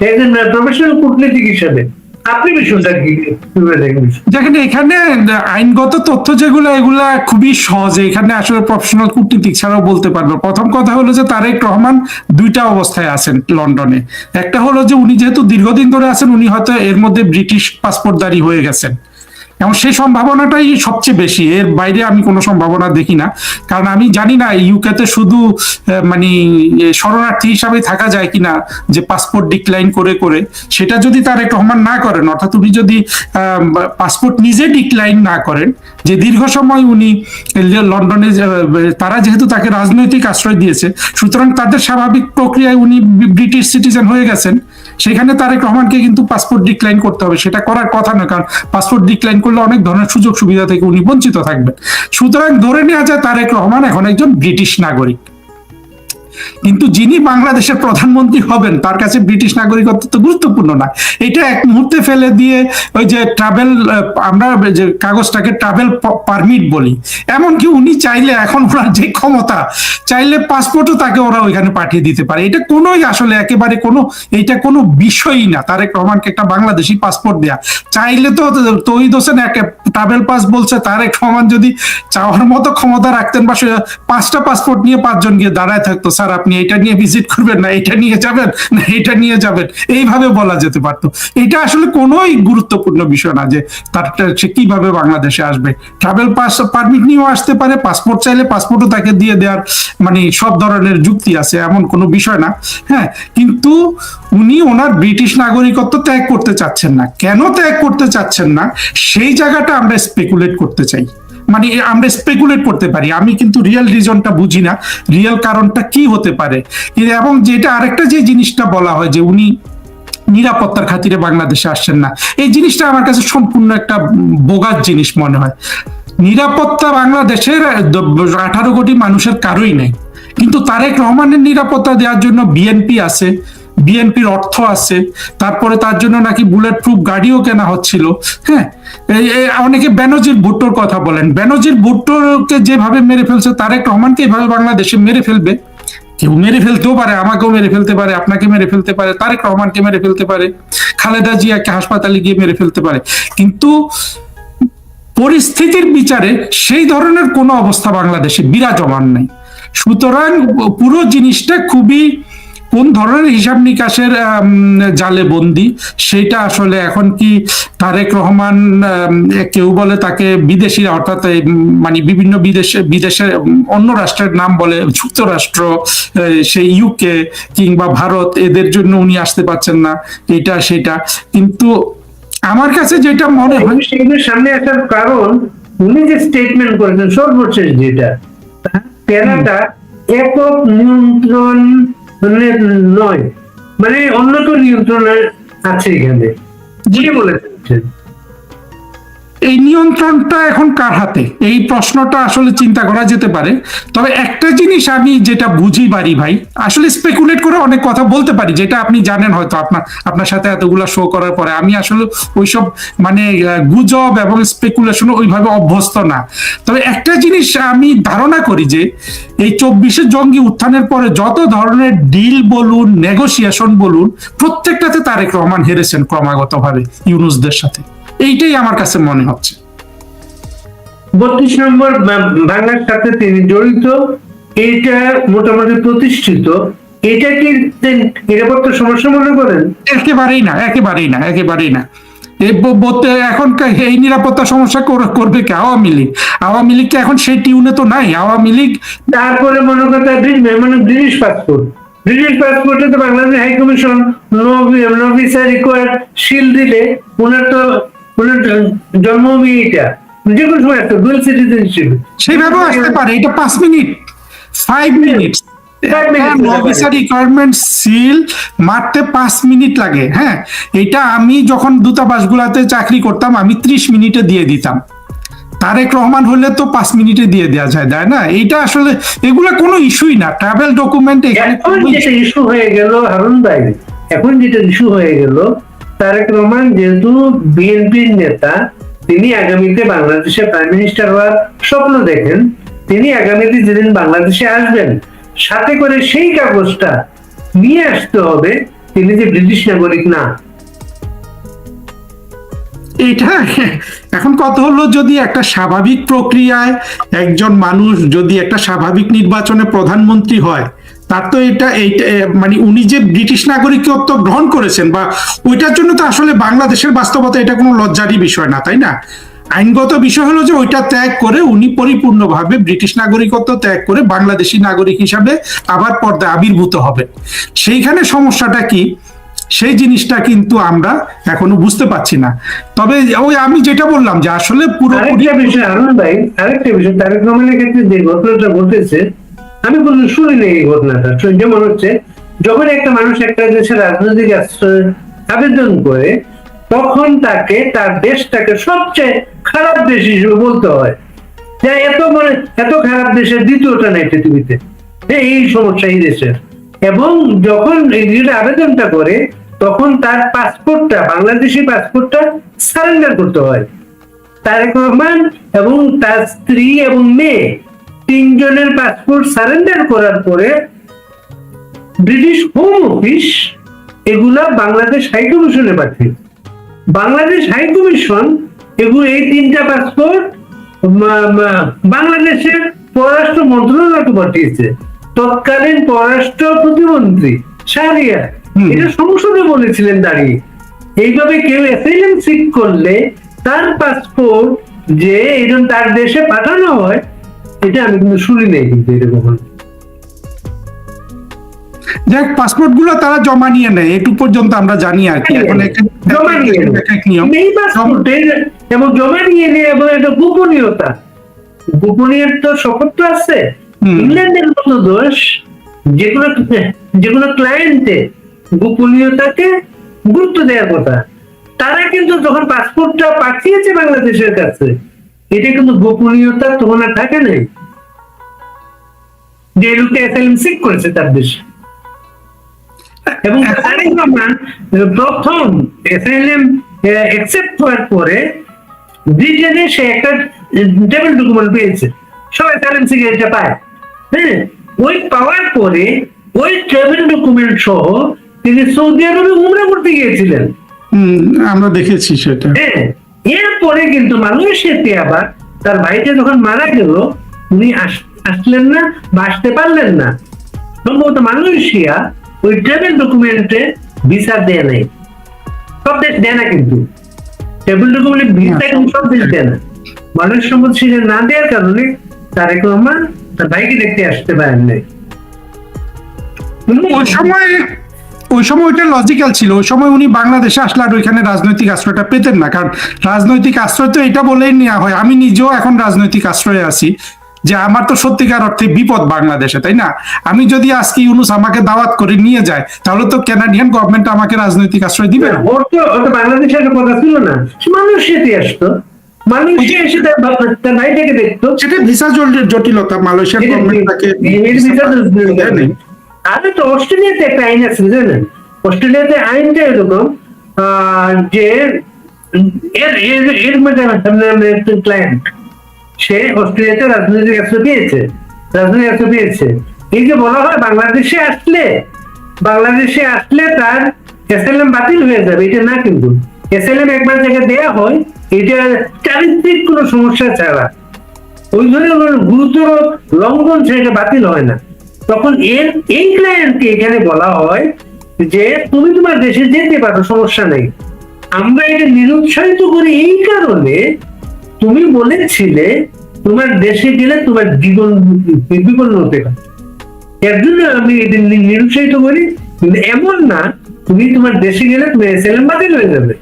একজন প্রফেশনাল কূটনীতিক হিসাবে আপনি বিষয়টা কিভাবে দেখেন? দেখেন এখানে আইনগত তথ্য যেগুলো, এগুলা খুবই সহজে এখানে আসলে প্রফেশনাল কূটনীতিক ছাড়াও বলতে পারবে। প্রথম কথা হলো যে তারেক রহমান দুইটা অবস্থায় আছেন লন্ডনে। একটা হলো যে উনি যেহেতু দীর্ঘদিন ধরে আছেন, উনি হয়তো এর মধ্যে ব্রিটিশ পাসপোর্টধারী হয়ে গেছেন, এবং সেই সম্ভাবনাটাই সবচেয়ে বেশি, এর বাইরে আমি কোনো সম্ভাবনা দেখি না। কারণ আমি জানি না ইউকেতে শুধু মানে শরণার্থী হিসাবে থাকা যায় কিনা, যে পাসপোর্ট ডিক্লাইন করে করে। সেটা যদি তারেক রহমান না করেন, অর্থাৎ উনি যদি পাসপোর্ট নিজে ডিক্লাইন না করেন, যে দীর্ঘ সময় উনি লন্ডনে, তারা যেহেতু তাকে রাজনৈতিক আশ্রয় দিয়েছে, সুতরাং তাদের স্বাভাবিক প্রক্রিয়ায় উনি ব্রিটিশ সিটিজেন হয়ে গেছেন, সেখানে তারেক রহমানকে কিন্তু পাসপোর্ট ডিক্লাইন করতে হবে। সেটা করার কথা নয়, কারণ পাসপোর্ট ডিক্লাইন করলে অনেক ধরনের সুযোগ সুবিধা থেকে উনি বঞ্চিত থাকবেন। সুতরাং ধরে নেওয়া যায় তারেক রহমান এখন একজন ব্রিটিশ নাগরিক, কিন্তু যিনি বাংলাদেশের প্রধানমন্ত্রী হবেন তার কাছে ব্রিটিশ নাগরিকত্ব তো গুরুত্বপূর্ণ না। এটা এক মুহূর্তে ফেলে দিয়ে ওই যে ট্রাভেল, আমরা যে কাগজটাকে ট্রাভেল পারমিট বলি, এমনকি উনি চাইলে, এখন ওনার যে ক্ষমতা, চাইলে পাসপোর্টও তাকে ওরা ওইখানে পাঠিয়ে দিতে পারে। এটা কোনোই আসলে একেবারে এইটা কোনো বিষয়ই না। তারেক রহমানকে একটা বাংলাদেশি পাসপোর্ট দেয়া, চাইলে তো তৌহিদ হোসেন ট্রাভেল পাস বলছে, তারেক রহমান যদি চাওয়ার মতো ক্ষমতা রাখতেন বা 5টা পাসপোর্ট নিয়ে 5 জন গিয়ে দাঁড়ায় থাকতো, স্যার আপনি এটা নিয়ে ভিজিট করবেন না, এটা নিয়ে যাবেন না, এটা নিয়ে যাবেন, এইভাবে বলা যেতে পারতো। এটা আসলে কোনোই গুরুত্বপূর্ণ বিষয় না যে সে কিভাবে বাংলাদেশে আসবে। ট্রাভেল পাস পারমিট নিয়েও আসতে পারে, পাসপোর্ট চাইলে পাসপোর্টও তাকে দিয়ে দেওয়ার মানে সব ধরনের যুক্তি আছে, এমন কোনো বিষয় না। হ্যাঁ, কিন্তু উনি ওনার ব্রিটিশ নাগরিকত্ব ত্যাগ করতে চাচ্ছেন না। কেন ত্যাগ করতে চাচ্ছেন না, সেই জায়গাটা আমরা স্পেকুলেট করতে চাই, মানে আমরা স্পেকুলেট করতে পারি। আমি কিন্তু রিয়েল রিজনটা বুঝি না, রিয়েল কারণটা কি হতে পারে। এবং যেটা আরেকটা যে জিনিসটা বলা হয় যে উনি নিরাপত্তার খাতিরে বাংলাদেশে আসছেন না, এই জিনিসটা আমার কাছে সম্পূর্ণ একটা বোগাস জিনিস মনে হয়। নিরাপত্তা বাংলাদেশের 18 কোটি মানুষের কারোই নেই, কিন্তু তারেক রহমানের নিরাপত্তা দেওয়ার জন্য বিএনপি আছে, বিএনপির অর্থ আছে, তারপরে তার জন্য নাকি বুলেট প্রুফ গাড়িও কেনা হচ্ছিল। হ্যাঁ, অনেকে বেনজির ভুট্টোর কথা বলেন, বেনজির ভুট্টোকে যেভাবে মেরে ফেলছে, তারেক রহমানকে এভাবে বাংলাদেশে মেরে ফেলবে। কেউ মেরে ফেলতেও পারে, আমাকেও মেরে ফেলতে পারে, আপনাকে মেরে ফেলতে পারে, তারেক রহমানকে মেরে ফেলতে পারে, খালেদা জিয়াকে হাসপাতালে গিয়ে মেরে ফেলতে পারে, কিন্তু পরিস্থিতির বিচারে সেই ধরনের কোনো অবস্থা বাংলাদেশে বিরাজমান নাই। সুতরাং পুরো জিনিসটা খুবই কোন ধরনের হিসাব নিকাশের জালে বন্দি, সেটা আসলে এখন কি তারেক রহমান, কেউ বলে তাকে বিদেশিরা, অর্থাৎ মানে বিভিন্ন বিদেশের অন্য রাষ্ট্রের নাম বলে, যুক্তরাষ্ট্র, সেই ইউকে কিংবা ভারত, এদের জন্য উনি আসতে পারছেন না, এটা সেটা। কিন্তু আমার কাছে যেটা মনে হয়, সেগুলোর সামনে আসার কারণ উনি যে স্টেটমেন্ট করেছেন সর্বশেষ, যেটা প্যারাটা একক নিয়ন্ত্রণ নয়, মানে অন্য তো নিয়ন্ত্রণ আছে এখানে, যে বলেছেন এই নিয়ন্ত্রণটা এখন কার হাতে, এই প্রশ্নটা আসলে চিন্তা করা যেতে পারে। তবে একটা জিনিস আমি যেটা বুঝি বাড়ি ভাই, আসলে স্পেকুলেট করে অনেক কথা বলতে পারি, যেটা আপনি জানেন হয়তো, আপনার সাথে এতগুলা শো করার পরে আমি আসলে ওইসব মানে গুজব এবং স্পেকুলেশন ওইভাবে অভ্যস্ত না। তবে একটা জিনিস আমি ধারণা করি যে এই 24শে জঙ্গি উত্থানের পরে যত ধরনের ডিল বলুন, নেগোসিয়েশন বলুন, প্রত্যেকটাতে তারেক রহমান হেরেছেন ক্রমাগতভাবে ইউনূসদের সাথে, এইটাই আমার কাছে মনে হচ্ছে। 32 নম্বর ভাঙার সাথে তিনি জড়িত, এটা মোটামুটি প্রতিষ্ঠিত, এটা কি নিরাপত্তা সমস্যা মনে করেন? একেবারেই না, একেবারেই না, একেবারেই না। এখন এই নিরাপত্তা সমস্যা করবে কে? আওয়ামী লীগ। আওয়ামী লীগ এখন সেই টিউনে তো নাই। আওয়ামী লীগ তারপরে মনে করতে মানে ব্রিটিশ পাসপোর্ট, ব্রিটিশ পাসপোর্টে তো Bangladesh high commission no visa required seal দিলে ওনার জন্মভূমি এটা, যে কোনো সময় আসতে ডুয়েল সিটিজেনশিপ সেইভাবেও আসতে পারে। এটা 5 minute, 5 minute officer requirement seal মারতে 5 মিনিট লাগে। হ্যাঁ, এটা আমি যখন দূতাবাসগুলোতে চাকরি করতাম আমি 30 মিনিটে দিয়ে দিতাম। তারেক রহমান হলে তো 5 মিনিটে দিয়ে দেওয়া যায়, তাই না? এইটা আসলে এগুলা কোনো ইস্যুই না, ট্রাভেল ডকুমেন্ট এখানে এখন যেটা ইস্যু হয়ে গেল হারুন ভাই, এখন যেটা ইস্যু হয়ে গেল, তারেক রহমান যেহেতু বিএনপির নেতা, তিনি আগামীতে বাংলাদেশের প্রাইম মিনিস্টার হওয়ার স্বপ্ন দেখেন, তিনি আগামীতে যেদিন বাংলাদেশে আসবেন সাথে করে সেই কাগজটা নিয়ে আসতে হবে তিনি যে ব্রিটিশ নাগরিক না। এটা এখন কথা হলো, যদি একটা স্বাভাবিক প্রক্রিয়ায় একজন মানুষ যদি একটা স্বাভাবিক নির্বাচনে প্রধানমন্ত্রী হয়, তার তো এটা মানে উনি যে ব্রিটিশ নাগরিকত্ব গ্রহণ করেছেন বা ওইটার জন্য তো আসলে বাংলাদেশের বাস্তবতা এটা কোনো লজ্জারই বিষয় না, তাই না? আইনগত বিষয় হলো যে ওইটা ত্যাগ করে উনি পরিপূর্ণভাবে ব্রিটিশ নাগরিকত্ব ত্যাগ করে বাংলাদেশি নাগরিক হিসাবে আবার পর্দায় আবির্ভূত হবে। সেইখানে সমস্যাটা কি, সেই জিনিসটা কিন্তু আমরা এখনো বুঝতে পারছি না। তবে ওই আমি যেটা বললাম যে আসলে পুরোপুরি আরেকটা বিষয় হারুন ভাই, আরেকটা বিষয়, তারেক রহমানের ক্ষেত্রে যে ঘটনাটা ঘটেছে আমি কোনো শুনিনি এই ঘটনাটা। যেমন হচ্ছে, যখন একটা মানুষ একটা দেশের রাজনৈতিক আশ্রয় আবেদন করে তখন তাকে তার দেশটাকে সবচেয়ে খারাপ দেশ হিসেবে বলতে হয়, যে এত খারাপ দেশের দ্বিতীয়টা নাই পৃথিবীতে, এই সমস্যা এই দেশের। এবং যখন এই আবেদনটা করে তখন তার পাসপোর্টটা, বাংলাদেশি পাসপোর্টটা সারেন্ডার করতে হয়। তারেক রহমান এবং তার স্ত্রী এবং মেয়ে তিনজনের পাসপোর্ট সারেন্ডার করার পরে ব্রিটিশ হোম অফিস এগুলা বাংলাদেশ হাইকমিশনে পাঠিয়ে, বাংলাদেশ হাইকমিশন এগুলো এই তিনটা পাসপোর্ট বাংলাদেশের পররাষ্ট্র মন্ত্রণালয়কে পাঠিয়েছে। তৎকালীন পররাষ্ট্র প্রতিমন্ত্রী শাহরিয়া এটা সংসদে বলেছিলেন দাঁড়িয়ে, এইভাবে কেউ অ্যাসাইলাম সিক করলে তার পাসপোর্ট যে এরকম তার দেশে পাঠানো হয়, এটা আমি কিন্তু শুনি নাই কিন্তু এটা কখনো। যাক, পাসপোর্ট গুলো তারা জমা নিয়ে নেয়, এটুকু পর্যন্ত আমরা জানি আর কি। এখন জমা নিয়ে নিয়ম এই পাসপোর্টের এবং জমা নিয়ে নিয়ে এবং এটা গোপনীয়তা, গোপনীয়তা শপথ তো আছে। ইংল্যান্ডের মতো দোষ, যেগুলো ক্লায়েন্টে গোপনীয়তাকে গুরুত্ব দেওয়ার কথা, তারা কিন্তু যখন পাসপোর্টটা পাঠিয়েছে বাংলাদেশের কাছে, এটা কিন্তু গোপনীয়তা তখন আর থাকে নাই, যে লোকটা অ্যাসাইলাম সিক করেছে তার দেশে। এবং তারেক রহমান প্রথম অ্যাসাইলাম অ্যাকসেপ্ট হওয়ার পরে ব্রিটেনে সে একটা ট্রাভেল ডকুমেন্ট পেয়েছে, সব অ্যাসাইলাম সিক এটা পায়। হ্যাঁ, ওই পাওয়ার পরে ওই ট্রাভেল ডকুমেন্ট সহ তিনি সৌদি আরবে উমরা করতে গিয়েছিলেন। আমরা দেখেছি সেটা। হ্যাঁ, এরপরে কিন্তু মালয়েশিয়াতে আবার তার ভাইটা যখন মারা গেল উনি আসলেন না বা আসতে পারলেন না, সম্ভবত মালয়েশিয়া ওই ট্রাভেল ডকুমেন্টে ভিসা দেয় নাই, সব দেশ দেয় না, কিন্তু ট্রাভেল ডকুমেন্টে ভিসা কিন্তু সব দেশ দেয় না। মালয়েশিয়া সম্ভবত সেটা না দেওয়ার কারণে তারেক রহমান তার ভাইকে দেখতে আসতে পারেন নাই। ওই সময় ওইটা লজিক্যাল ছিল, ওই সময় উনি বাংলাদেশে আসলে আর ওইখানে রাজনৈতিক আশ্রয়টা পেতেন না, কারণ রাজনৈতিক আশ্রয় তো এটা বলেই নেওয়া হয়। আমি নিজেও এখন রাজনৈতিক আশ্রয়ে আছি, যে আমার তো সত্যিকার অর্থে বিপদ বাংলাদেশে, তাই না? আমি যদি আজকে ইউনুস আমাকে দাওয়াত করে নিয়ে যায় তাহলে তো কানাডিয়ান গভর্নমেন্ট আমাকে রাজনৈতিক আশ্রয় দিবে না। ওর তো বাংলাদেশের কথা ছিল না, মালয়েশিয়াতে আসতো, মালয়েশিয়া এসে তার ভাইটাকে দেখতো। সেটা ভিসা জটিলতা, মালয়েশিয়ার গভর্নমেন্ট তাকে আরে তো অস্ট্রেলিয়াতে একটা আইন আছে জানেন, অস্ট্রেলিয়াতে আইনটা এরকম যে এর মধ্যে ক্লায়েন্ট সে অস্ট্রেলিয়াতে রাজনৈতিক আশ্রয় পেয়েছে, এই যে বলা হয় বাংলাদেশে আসলে তার অ্যাসাইলাম বাতিল হয়ে যাবে, এটা না, কিন্তু অ্যাসাইলাম একবার জায়গায় দেয়া হয় এটা চারিত্রিক কোনো সমস্যা ছাড়া, ওই ধরনের গুরুতর লঙ্ঘন সেটা বাতিল হয় না। তখন এই ক্লায়েন্টকে এখানে বলা হয় যে তুমি তোমার দেশে যেতে পারো, সমস্যা নেই, আমরা এটা নিরুৎসাহিত করি এই কারণে তুমি বলেছিলে তোমার দেশে গেলে তোমার জীবন বিপন্ন হতে পারে, এর জন্য আমি এটা নিরুৎসাহিত করি, কিন্তু এমন না তুমি তোমার দেশে গেলে তুমি অ্যাসাইলাম বাতিল হয়ে যাবে।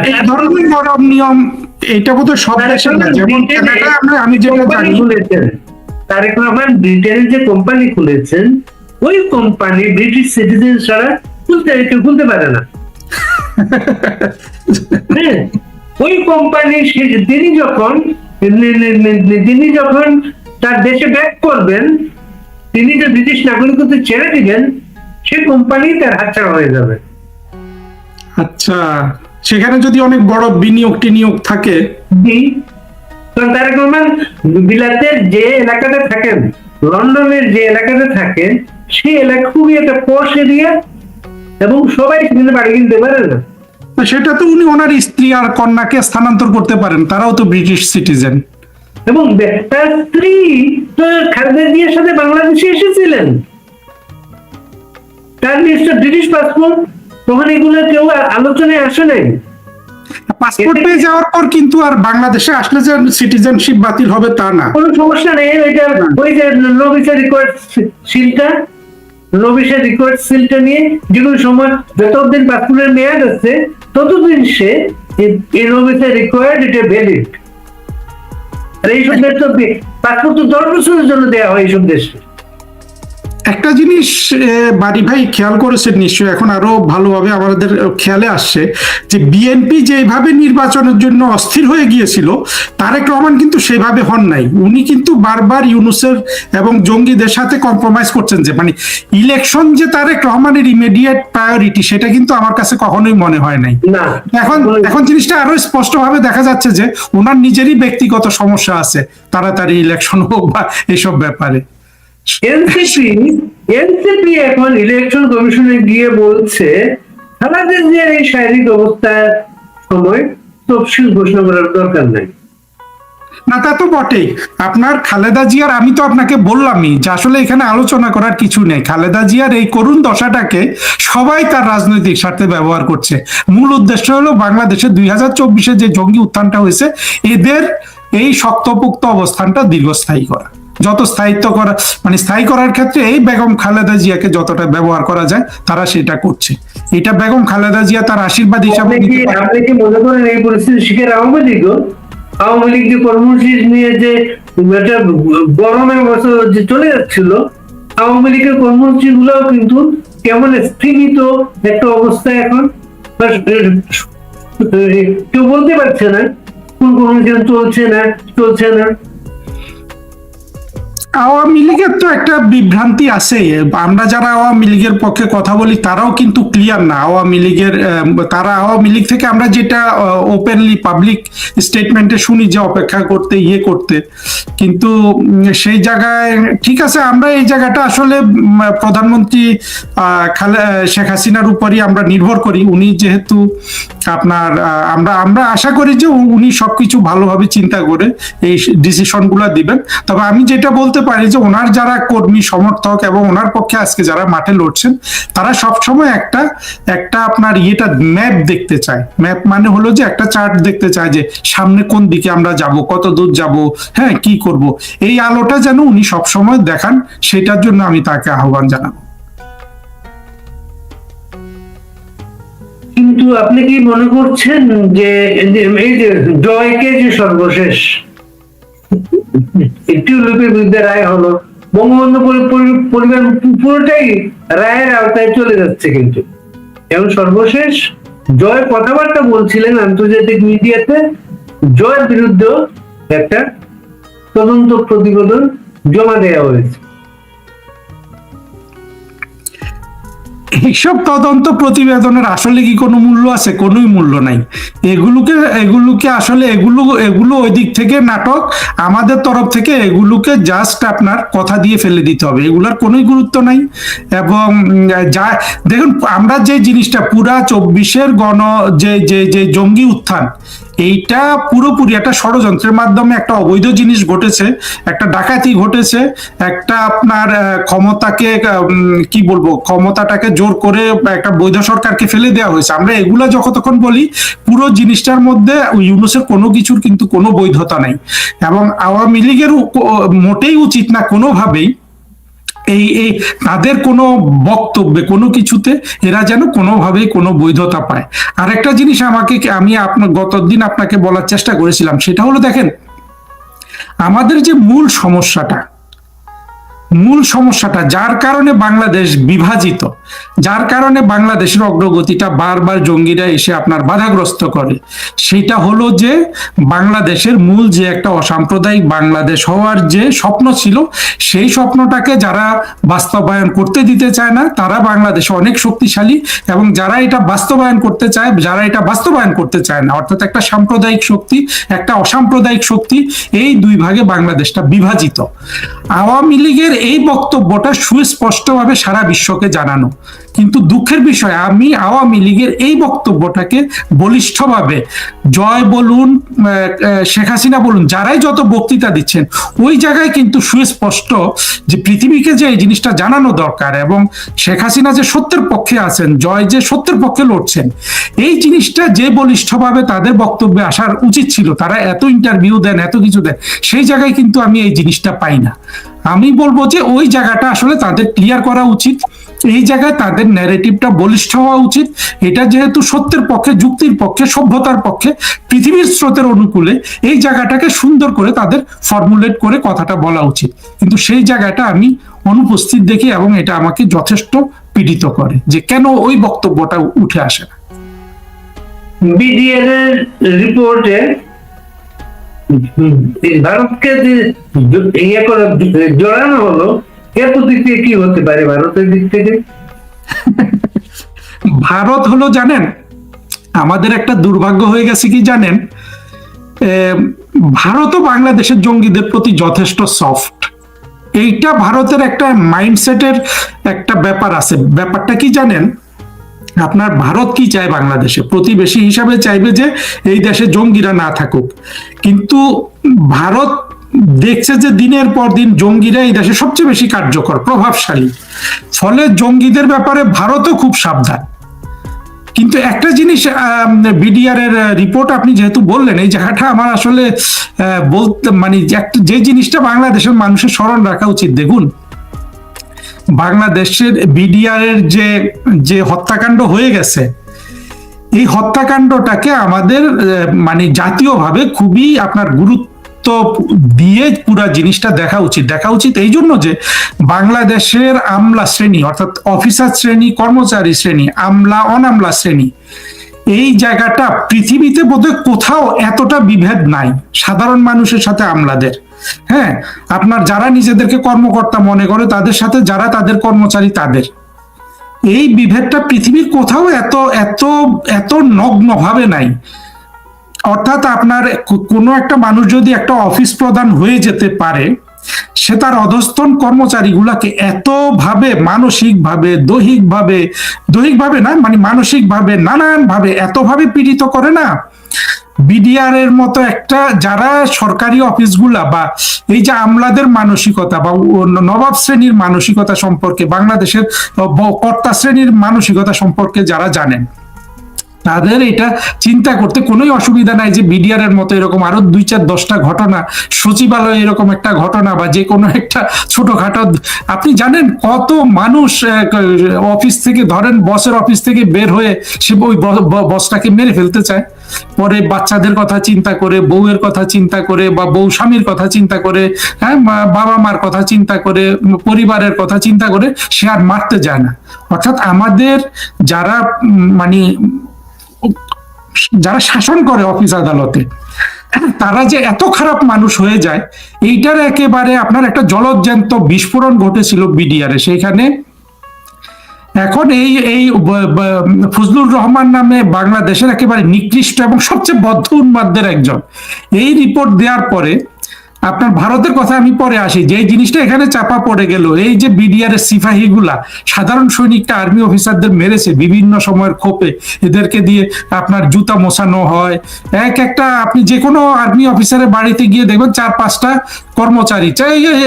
এই ধরনের নরম নিয়ম এটা বোধহয় সব দেশে না, যেমন কানাডা আমি যেটা কোম্পানি জানি। খুলেছেন, তারেক রহমান ব্রিটেনে যে কোম্পানি খুলেছেন, ওই কোম্পানি ব্রিটিশ সিটিজেন ছাড়া খুলতে পারে না। হ্যাঁ, ওই কোম্পানি তিনি যখন তার দেশে ব্যাক করবেন, তিনি যে ব্রিটিশ নাগরিকত্ব ছেড়ে দিবেন, সে কোম্পানি তার হাতছাড়া হয়ে যাবে। আচ্ছা, সেখানে যদি অনেক বড় বিনিয়োগ টিনিয়োগ থাকে। কারণ তারেক রহমান বিলাতের যে এলাকাতে থাকেন, লন্ডনের যে এলাকাতে থাকেন, সেই এলাকা খুবই একটা পশ এরিয়া, এবং সবাই সেখানে বাড়ি কিনতে পারে না। সেটা তো উনি ওনার স্ত্রী আর কন্যাকে স্থানান্তর করতে পারেন, তারাও তো ব্রিটিশ সিটিজেন। এবং তার স্ত্রী তো খালেদা জিয়ার সাথে বাংলাদেশে এসেছিলেন, তার নিশ্চয় ব্রিটিশ পাসপোর্ট, তখন এগুলো কেউ আলোচনায় আসে নাই। পাসপোর্ট পেয়ে যাওয়ার পর কিন্তু আর বাংলাদেশে আসলে যে সিটিজেনশিপ বাতিল হবে তা না, কোনো সমস্যা নেই। ওই যে নবিসা রিকোয়ার্ড সিলটা নিয়ে যে কোনো সময় যতদিন পাসপোর্টের মেয়াদ আছে, ততদিন সে এই নবিসা রিকোয়ার্ড, এটা ভ্যালিড। আর এইসব দেশ তো পাসপোর্ট তো 10 বছরের জন্য দেওয়া হয় এইসব দেশে। একটা জিনিস বাড়ি ভাই খেয়াল করেছেন নিশ্চয়ই, এখন আরো ভালোভাবে আমাদের খেয়ালে আসছে যে বিএনপি যেভাবে নির্বাচনের জন্য অস্থির হয়ে গিয়েছিল, তারেক রহমান কিন্তু সেভাবে হন নাই। উনি কিন্তু বারবার ইউনূসের এবং জঙ্গিদের সাথে কম্প্রোমাইজ করছেন, যে মানে ইলেকশন যে তারেক রহমানের ইমিডিয়েট প্রায়োরিটি, সেটা কিন্তু আমার কাছে কখনোই মনে হয় নাই। না, এখন জিনিসটা আরো স্পষ্টভাবে দেখা যাচ্ছে যে ওনার নিজেরই ব্যক্তিগত সমস্যা আছে, তাড়াতাড়ি ইলেকশন হোক বা এসব ব্যাপারে। এনসিপি এখন ইলেকশন কমিশনে গিয়ে বলছে খালেদা জিয়ার এই শারীরিক অবস্থার সময় তফসিল ঘোষণা করার দরকার নাই। না, তা তো বটেই। আপনার খালেদা জিয়ার, আমি তো আপনাকে বললামই যে আসলে এখানে আলোচনা করার কিছু নেই। খালেদা জিয়ার এই করুণ দশাটাকে সবাই তার রাজনৈতিক স্বার্থে ব্যবহার করছে। মূল উদ্দেশ্য হলো বাংলাদেশে 2024-এ যে জঙ্গি উত্থানটা হয়েছে, এদের এই শক্তপোক্ত অবস্থানটা দীর্ঘস্থায়ী করা, যত স্থায়িত্ব করা, মানে স্থায়ী করার ক্ষেত্রে এই বেগম খালেদা জিয়াকে যতটা ব্যবহার করা যায় তারা সেটা করছে। এটা বেগম খালেদা জিয়া তার আশীর্বাদ হিসাবে আপনি কি মনে করেন এই পরিস্থিতি শিখে আওয়ামী লীগ যে কর্মসূচি নিয়ে যে একটা গরমের বছর যে চলে যাচ্ছিল, আওয়ামী লীগের কর্মসূচি গুলাও কিন্তু কেমন স্থগিত একটা অবস্থায় এখন, কেউ বলতে পারছে না কোন কর্মসূচি চলছে না। আওয়ামী লীগের তো একটা বিভ্রান্তি আছে। আমরা যারা আওয়ামী লীগের পক্ষে কথা বলি তারাও কিন্তু ক্লিয়ার না আওয়ামী লীগের। তারা আওয়ামী লীগ থেকে আমরা যেটা ওপেনলি পাবলিক স্টেটমেন্টে শুনি যে অপেক্ষা করতে, কিন্তু সেই জায়গায় ঠিক আছে, আমরা এই জায়গাটা আসলে প্রধানমন্ত্রী শেখ হাসিনার উপরই আমরা নির্ভর করি। উনি যেহেতু আপনার আমরা আশা করি যে উনি সবকিছু ভালোভাবে চিন্তা করে এই ডিসিশন গুলা দিবেন। তবে আমি যেটা বলতে পারি যে ওনার যারা কর্মী সমর্থক এবং ওনার পক্ষে আজকে যারা মাঠে লড়ছেন, তারা সবসময় একটা আপনার ম্যাপ দেখতে চায়। ম্যাপ মানে হলো যে একটা চার্ট দেখতে চায় যে সামনে কোন দিকে আমরা যাব, কত দূর যাব, হ্যাঁ কি করব, এই আলোটা যেন উনি সবসময় দেখান, সেটার জন্য আমি তাকে আহ্বান জানাবো। কিন্তু আপনি কি মনে করছেন যে এই যে জয়কে যে সর্বশেষ একটি লোকের বিরুদ্ধে রায় হলো, বঙ্গবন্ধু পরিবার পুরোটাই রায়ের আওতায় চলে যাচ্ছে, কিন্তু এখন সর্বশেষ জয় কথাবার্তা বলছিলেন আন্তর্জাতিক মিডিয়াতে, জয়ের বিরুদ্ধে একটা তদন্ত প্রতিবেদন জমা দেওয়া হয়েছে। এইসব তদন্ত প্রতিবেদনের আসলে কি কোনো মূল্য আছে? কোনোই মূল্য নাই। এগুলোকে আসলে এগুলো ওই দিক থেকে নাটক, আমাদের তরফ থেকে এগুলোকে জাস্ট আপনার কথা দিয়ে ফেলে দিতে হবে, এগুলোর কোনোই গুরুত্ব নাই। এবং যা দেখুন, আমরা যে জিনিসটা পুরা 24-এর যে জঙ্গি উত্থান, এইটা পুরোপুরি একটা ষড়যন্ত্রের মাধ্যমে একটা অবৈধ জিনিস ঘটেছে, একটা ডাকাতি ঘটেছে, একটা আপনার ক্ষমতাকে কি বলবো, ক্ষমতাটাকে জোর করে একটা বৈধ সরকারকে ফেলে দেওয়া হয়েছে। আমরা এগুলা যখন বলি, পুরো জিনিসটার মধ্যে ইউনূসের কোনো কিছুর কিন্তু কোনো বৈধতা নেই। এবং আওয়ামী লীগের মোটেই উচিত না কোনোভাবেই এই এই তাদের কোনো বক্তব্যে কোনো কিছুতে এরা যেন কোনোভাবেই কোনো বৈধতা পায়। আর একটা জিনিস আমি আপনার গতদিন আপনাকে বলার চেষ্টা করেছিলাম, সেটা হলো দেখেন আমাদের যে মূল সমস্যাটা যার কারণে বাংলাদেশ বিভাজিত, যার কারণে বাংলাদেশের অগ্রগতিটা বারবার জঙ্গিরা এসে আপনার বাধাগ্রস্ত করে, সেটা হলো যে বাংলাদেশের মূল যে একটা অসাম্প্রদায়িক বাংলাদেশ হওয়ার যে স্বপ্ন ছিল, সেই স্বপ্নটাকে যারা বাস্তবায়ন করতে দিতে চায় না, তারা বাংলাদেশে অনেক শক্তিশালী, এবং যারা এটা বাস্তবায়ন করতে চায়, যারা এটা বাস্তবায়ন করতে চায় না, অর্থাৎ একটা সাম্প্রদায়িক শক্তি, একটা অসাম্প্রদায়িক শক্তি, এই দুই ভাগে বাংলাদেশটা বিভাজিত। আওয়ামী লীগের এই বক্তব্যটা সুস্পষ্টভাবে সারা বিশ্বকে জানানো, কিন্তু দুঃখের বিষয় আমি আওয়ামী লীগের এই বক্তব্যটাকে বলিষ্ঠভাবে জয় বলুন, শেখ হাসিনা বলুন, যারাই যত বক্তৃতা দিচ্ছেন, ওই জায়গায় কিন্তু সুস্পষ্ট যে পৃথিবীকে যে এই জিনিসটা জানানো দরকার, এবং শেখ হাসিনা যে সত্যের পক্ষে আছেন, জয় যে সত্যের পক্ষে লড়ছেন, এই জিনিসটা যে বলিষ্ঠভাবে তাদের বক্তব্যে আসার উচিত ছিল, তারা এত ইন্টারভিউ দেন, এত কিছু দেন, সেই জায়গায় কিন্তু আমি এই জিনিসটা পাই না। আমি বলবো যে ওই জায়গাটা আসলে তাদের ক্লিয়ার করা উচিত, এই জায়গায় তাদের ন্যারেটিভটা বলিষ্ঠ হওয়া উচিত। এটা যেহেতু সত্যের পক্ষে, যুক্তির পক্ষে, সভ্যতার পক্ষে, পৃথিবীর স্রোতের অনুকূলে, এই জায়গাটাকে সুন্দর করে তাদের ফর্মুলেট করে কথাটা বলা উচিত, কিন্তু সেই জায়গাটা আমি অনুপস্থিত দেখি, এবং এটা আমাকে যথেষ্ট পীড়িত করে যে কেন ওই বক্তব্যটা উঠে আসে না। বিডিআর এর রিপোর্টে ভারতকে ইয়ে করে জড়ানো হলো, এর প্রতিক্রিয়া কি হতে পারে ভারতের দিক থেকে? ভারত হলো জানেন, আমাদের একটা দুর্ভাগ্য হয়ে গেছে কি জানেন, ভারতও বাংলাদেশের জঙ্গিদের প্রতি যথেষ্ট সফট। এইটা ভারতের একটা মাইন্ডসেটের একটা ব্যাপার আছে। ব্যাপারটা কি জানেন, আপনার ভারত কি চায়, বাংলাদেশে প্রতিবেশী হিসাবে চাইবে যে এই দেশে জঙ্গিরা না থাকুক, কিন্তু ভারত দেখছে যে দিনের পর দিন জঙ্গিরা এই দেশে সবচেয়ে বেশি কার্যকর, প্রভাবশালী, ফলে জঙ্গিদের ব্যাপারে ভারতও খুব সাবধান। কিন্তু একটা জিনিস বিডিআর এর রিপোর্ট আপনি যেহেতু বললেন, এই জায়গাটা আমার আসলে বলতে মানে যে জিনিসটা বাংলাদেশের মানুষের স্মরণ রাখা উচিত। দেখুন, বাংলাদেশের বিডিআর এর যে হত্যাকাণ্ড হয়ে গেছে, এই হত্যাকাণ্ডটাকে আমাদের মানে জাতীয়ভাবে খুবই আপনার গুরুত্ব দিয়ে পুরা জিনিসটা দেখা উচিত এই জন্য যে বাংলাদেশের আমলা শ্রেণী, অর্থাৎ অফিসার শ্রেণী, কর্মচারী শ্রেণী, আমলা অনামলা শ্রেণী, এই জায়গাটা পৃথিবীতে বোধহয় কোথাও এতটা বিভেদ নাই সাধারণ মানুষের সাথে আমলাদের। হ্যাঁ, আপনার যারা নিজেদেরকে কর্মকর্তা মনে করে, তাদের সাথে যারা তাদের কর্মচারী, তাদের এই বিভেদটা পৃথিবীর কোথাও এত এত এত নগ্ন ভাবে নাই। অর্থাৎ আপনার কোনো একটা মানুষ যদি একটা অফিস প্রধান হয়ে যেতে পারে, সে তার অধস্তন কর্মচারীগুলাকে এতভাবে মানসিকভাবে, দৈহিকভাবে না, মানে মানসিকভাবে, নানানভাবে এতভাবে পীড়িত করে না। বিডিআর এর মতো একটা, যারা সরকারি অফিসগুলা বা এই যে আমলাদের মানসিকতা বা নবাব শ্রেণীর মানসিকতা সম্পর্কে, বাংলাদেশের কর্তা শ্রেণীর মানসিকতা সম্পর্কে যারা জানেন, তাদের এটা চিন্তা করতে কোনোই অসুবিধা নাই যে বিডিআর এর মতো এরকম আরো 2-4-10টা ঘটনা, সচিবালয় এরকম একটা ঘটনা, বা যে কোনো একটা ছোটখাটো, আপনি জানেন কত মানুষ অফিস থেকে, ধরেন বসের অফিস থেকে বের হয়ে সে ওই বসটাকে মেরে ফেলতে চায়, পরে বাচ্চাদের কথা চিন্তা করে, বউয়ের কথা চিন্তা করে, বা বউ স্বামীর কথা চিন্তা করে, হ্যাঁ, বাবা মার কথা চিন্তা করে, পরিবারের কথা চিন্তা করে সে আর মারতে যায় না। অর্থাৎ আমাদের যারা মানে যারা শাসন করে অফিস আদালতে, তারা যে এত খারাপ মানুষ হয়ে যায়, এইটার একেবারে আপনার একটা জলজ্যান্ত বিস্ফোরণ ঘটেছিল বিডিআরে। সেইখানে এখন এই ফজলুর রহমান নামে বাংলাদেশের একেবারে নিকৃষ্ট এবং সবচেয়ে বদ্ধ উন্মাদদের একজন, এই রিপোর্ট দেওয়ার পরে আপনার ভারতের কথা আমি পরে আসি, যে জিনিসটা এখানে চাপা পড়ে গেল, এই যে বিডিআর এর সিপাহীগুলা সাধারণ সৈনিকটা আর্মি অফিসারদের মেরেছে বিভিন্ন সময়ের ক্ষোভে, এদেরকে দিয়ে আপনার জুতা মোছানো হয়। একটা আপনি যে কোনো আর্মি অফিসারের বাড়িতে গিয়ে দেখবেন 4-5টা কর্মচারী,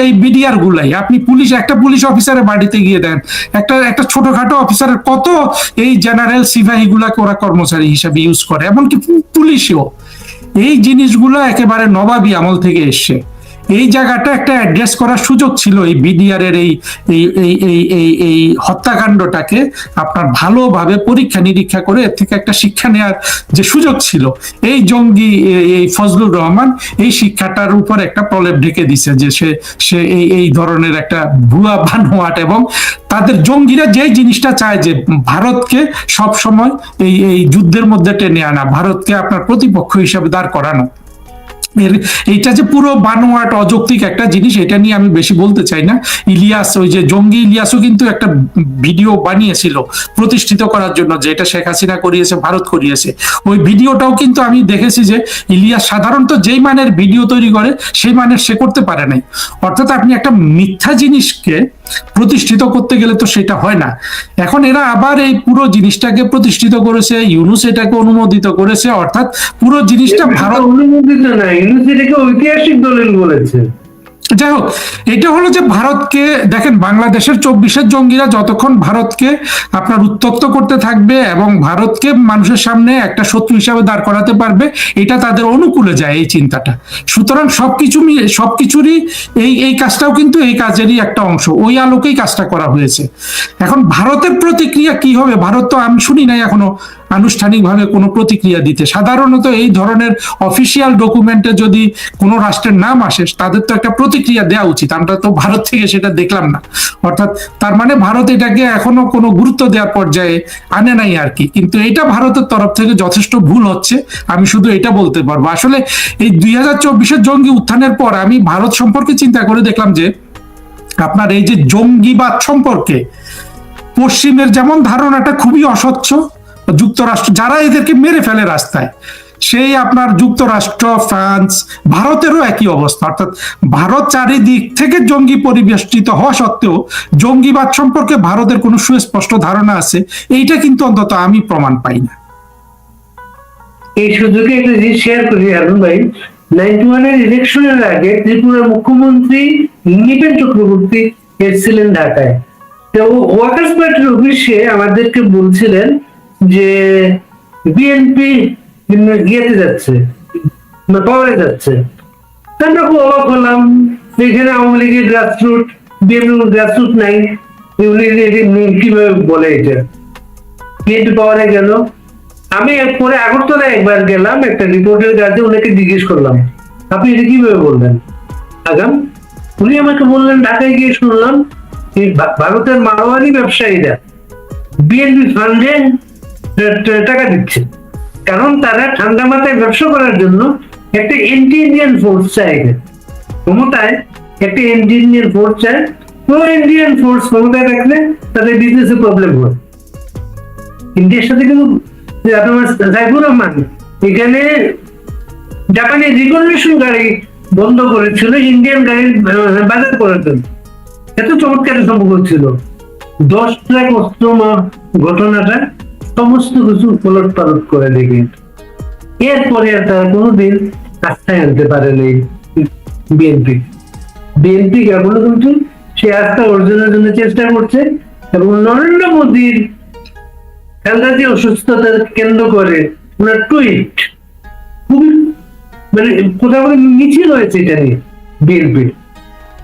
এই বিডিআর গুলাই, আপনি একটা পুলিশ অফিসারের বাড়িতে গিয়ে দেন, একটা ছোটখাটো অফিসারের কত এই জেনারেল সিপাহীগুলাকে ওরা কর্মচারী হিসাবে ইউজ করে, এমনকি পুলিশেও। এই জিনিসগুলো একেবারে নবাবী আমল থেকে এসছে। এই জায়গাটা একটা অ্যাড্রেস করার সুযোগ ছিল এই বিডিআর এর এই এই এই এই এই এই হত্যাকাণ্ডটাকে আপনার ভালোভাবে পরীক্ষা নিরীক্ষা করে এর থেকে একটা শিক্ষা নেওয়ার যে সুযোগ ছিল। এই জঙ্গি এই ফজলুর রহমান এই শিক্ষাটার উপর একটা প্রলেপ ঢেকে দিছে যে সে সে এই এই ধরনের একটা ভুয়া বানোয়াট, এবং তাদের জঙ্গিরা যে জিনিসটা চায় যে ভারতকে সব সময় এই এই যুদ্ধের মধ্যে টেনে আনা, ভারতকে আপনার প্রতিপক্ষ হিসাবে দাঁড় করানো। এইটা যে পুরো বানোয়াট অযৌক্তিক একটা জিনিস, এটা নিয়ে আমি বেশি বলতে চাই না। ইলিয়াস, ওই যে জঙ্গি ইলিয়াসও কিন্তু একটা ভিডিও বানিয়েছিল প্রতিষ্ঠিত করার জন্য, যে এটা শেখ হাসিনা করিয়েছে, ভারত করিয়েছে। ওই ভিডিওটাও কিন্তু আমি দেখেছি যে ইলিয়াস সাধারণত যেই মানের ভিডিও তৈরি করে সেই মানের সে করতে পারে নাই। অর্থাৎ আপনি একটা মিথ্যা জিনিসকে প্রতিষ্ঠিত করতে গেলে তো সেটা হয় না। এখন এরা আবার এই পুরো জিনিসটাকে প্রতিষ্ঠিত করেছে, ইউনুস এটাকে অনুমোদিত করেছে, অর্থাৎ পুরো জিনিসটা ভারত অনুমোদিত না, ইউনুস এটাকে ঐতিহাসিক দলিল বলেছে। যাই হোক, এটা হলো যে ভারতকে দেখেন, বাংলাদেশের 24-এর জঙ্গিরা যতক্ষণ ভারতকে আপনার উত্তক্ত করতে থাকবে এবং ভারতকে মানুষের সামনে একটা শত্রু হিসাবে দাঁড় করাতে পারবে, এটা তাদের অনুকূলে যায় এই চিন্তাটা। সুতরাং সবকিছুরই এই এই কাজটাও কিন্তু এই কাজেরই একটা অংশ, ওই আলোকেই কাজটা করা হয়েছে। এখন ভারতের প্রতিক্রিয়া কি হবে, ভারত তো আমি শুনি নাই এখনো আনুষ্ঠানিকভাবে কোনো প্রতিক্রিয়া দিতে। সাধারণত এই ধরনের অফিসিয়াল ডকুমেন্টে যদি কোনো রাষ্ট্রের নাম আসে তাদের তো একটা প্রতিক্রিয়া দেওয়া উচিত, আমরা তো ভারত থেকে সেটা দেখলাম না। অর্থাৎ তার মানে ভারত এটাকে এখনো কোনো গুরুত্ব দেওয়ার পর্যায়ে আনে নাই আর কি। কিন্তু এটা ভারতের তরফ থেকে যথেষ্ট ভুল হচ্ছে, আমি শুধু এটা বলতে পারবো। আসলে এই 2024-এর জঙ্গি উত্থানের পর আমি ভারত সম্পর্কে চিন্তা করে দেখলাম যে আপনার এই যে জঙ্গিবাদ সম্পর্কে পশ্চিমের যেমন ধারণাটা খুবই অস্বচ্ছ, যুক্তরাষ্ট্র যারা এদেরকে মেরে ফেলে রাস্তায়, সেই আপনার যুক্তরাষ্ট্র, ফ্রান্স, ভারতেরও একই অবস্থা। অর্থাৎ ভারত চারিদিক থেকে জঙ্গি পরিবেষ্টিত হওয়া সত্ত্বেও জঙ্গিবাদ সম্পর্কে ভারতের কোনো সুস্পষ্ট ধারণা আছে, এইটা কিন্তু অন্তত আমি প্রমাণ পাই না। এই সুযোগে একটা জিনিস শেয়ার করি হারুন ভাই, 91-এর ইলেকশনের আগে ত্রিপুরার মুখ্যমন্ত্রী নৃপেন চক্রবর্তী এসেছিলেন ঢাকায়। তো ওয়ার্কার্স পার্টির অফিসে আমাদেরকে বলছিলেন যে বিএনপি ইয়েতে যাচ্ছে, পাওয়ারে যাচ্ছে। আমরা খুব অবাক হলাম, এখানে আওয়ামী লীগের গ্রাসরুট, বিএনপি গ্রাসরুট নাই, কিভাবে বলে এটা বিএনপি পাওয়ারে গেল। আমি পরে আগরতলায় একবার গেলাম একটা রিপোর্টের কাছে, ওনাকে জিজ্ঞেস করলাম আপনি এটা কিভাবে বললেন আগাম। উনি আমাকে বললেন ঢাকায় গিয়ে শুনলাম ভারতের মারোয়ারি ব্যবসায়ীরা বিএনপি ফান্ডে টাকা দিচ্ছে, কারণ তারা ঠান্ডা মাথায় ব্যবসা করার জন্য একটা এন্টি ইন্ডিয়ান ফোর্স চায়। ক্ষমতায় একটা এন্টি ইন্ডিয়ান ফোর্স চায়, প্রো ইন্ডিয়ান ফোর্স ক্ষমতায় রাখলে তাদের বিজনেসে প্রবলেম হয়। ইন্ডিয়ার সাথে কিন্তু আপনার সাইফুর রহমান এখানে জাপানি রিকন্ডিশন গাড়ি বন্ধ করেছিল ইন্ডিয়ান গাড়ির বাজার করার জন্য। এত চমৎকার সম্ভব ছিল। 10 লাখ অস্ত্র ঘটনাটা সমস্ত কিছু উলট পালট করে দেখে এরপরে তারা কোনোদিন আস্থায় আনতে পারেনি বিএনপি এখনো কিন্তু সে আস্থা অর্জনের জন্য চেষ্টা করছে। এবং নরেন্দ্র মোদীর খেলনাটি অসুস্থতা কেন্দ্র করে ওনার টুইট খুবই মানে কোথাও মিছিল হয়েছে এটা নিয়ে। বিএনপি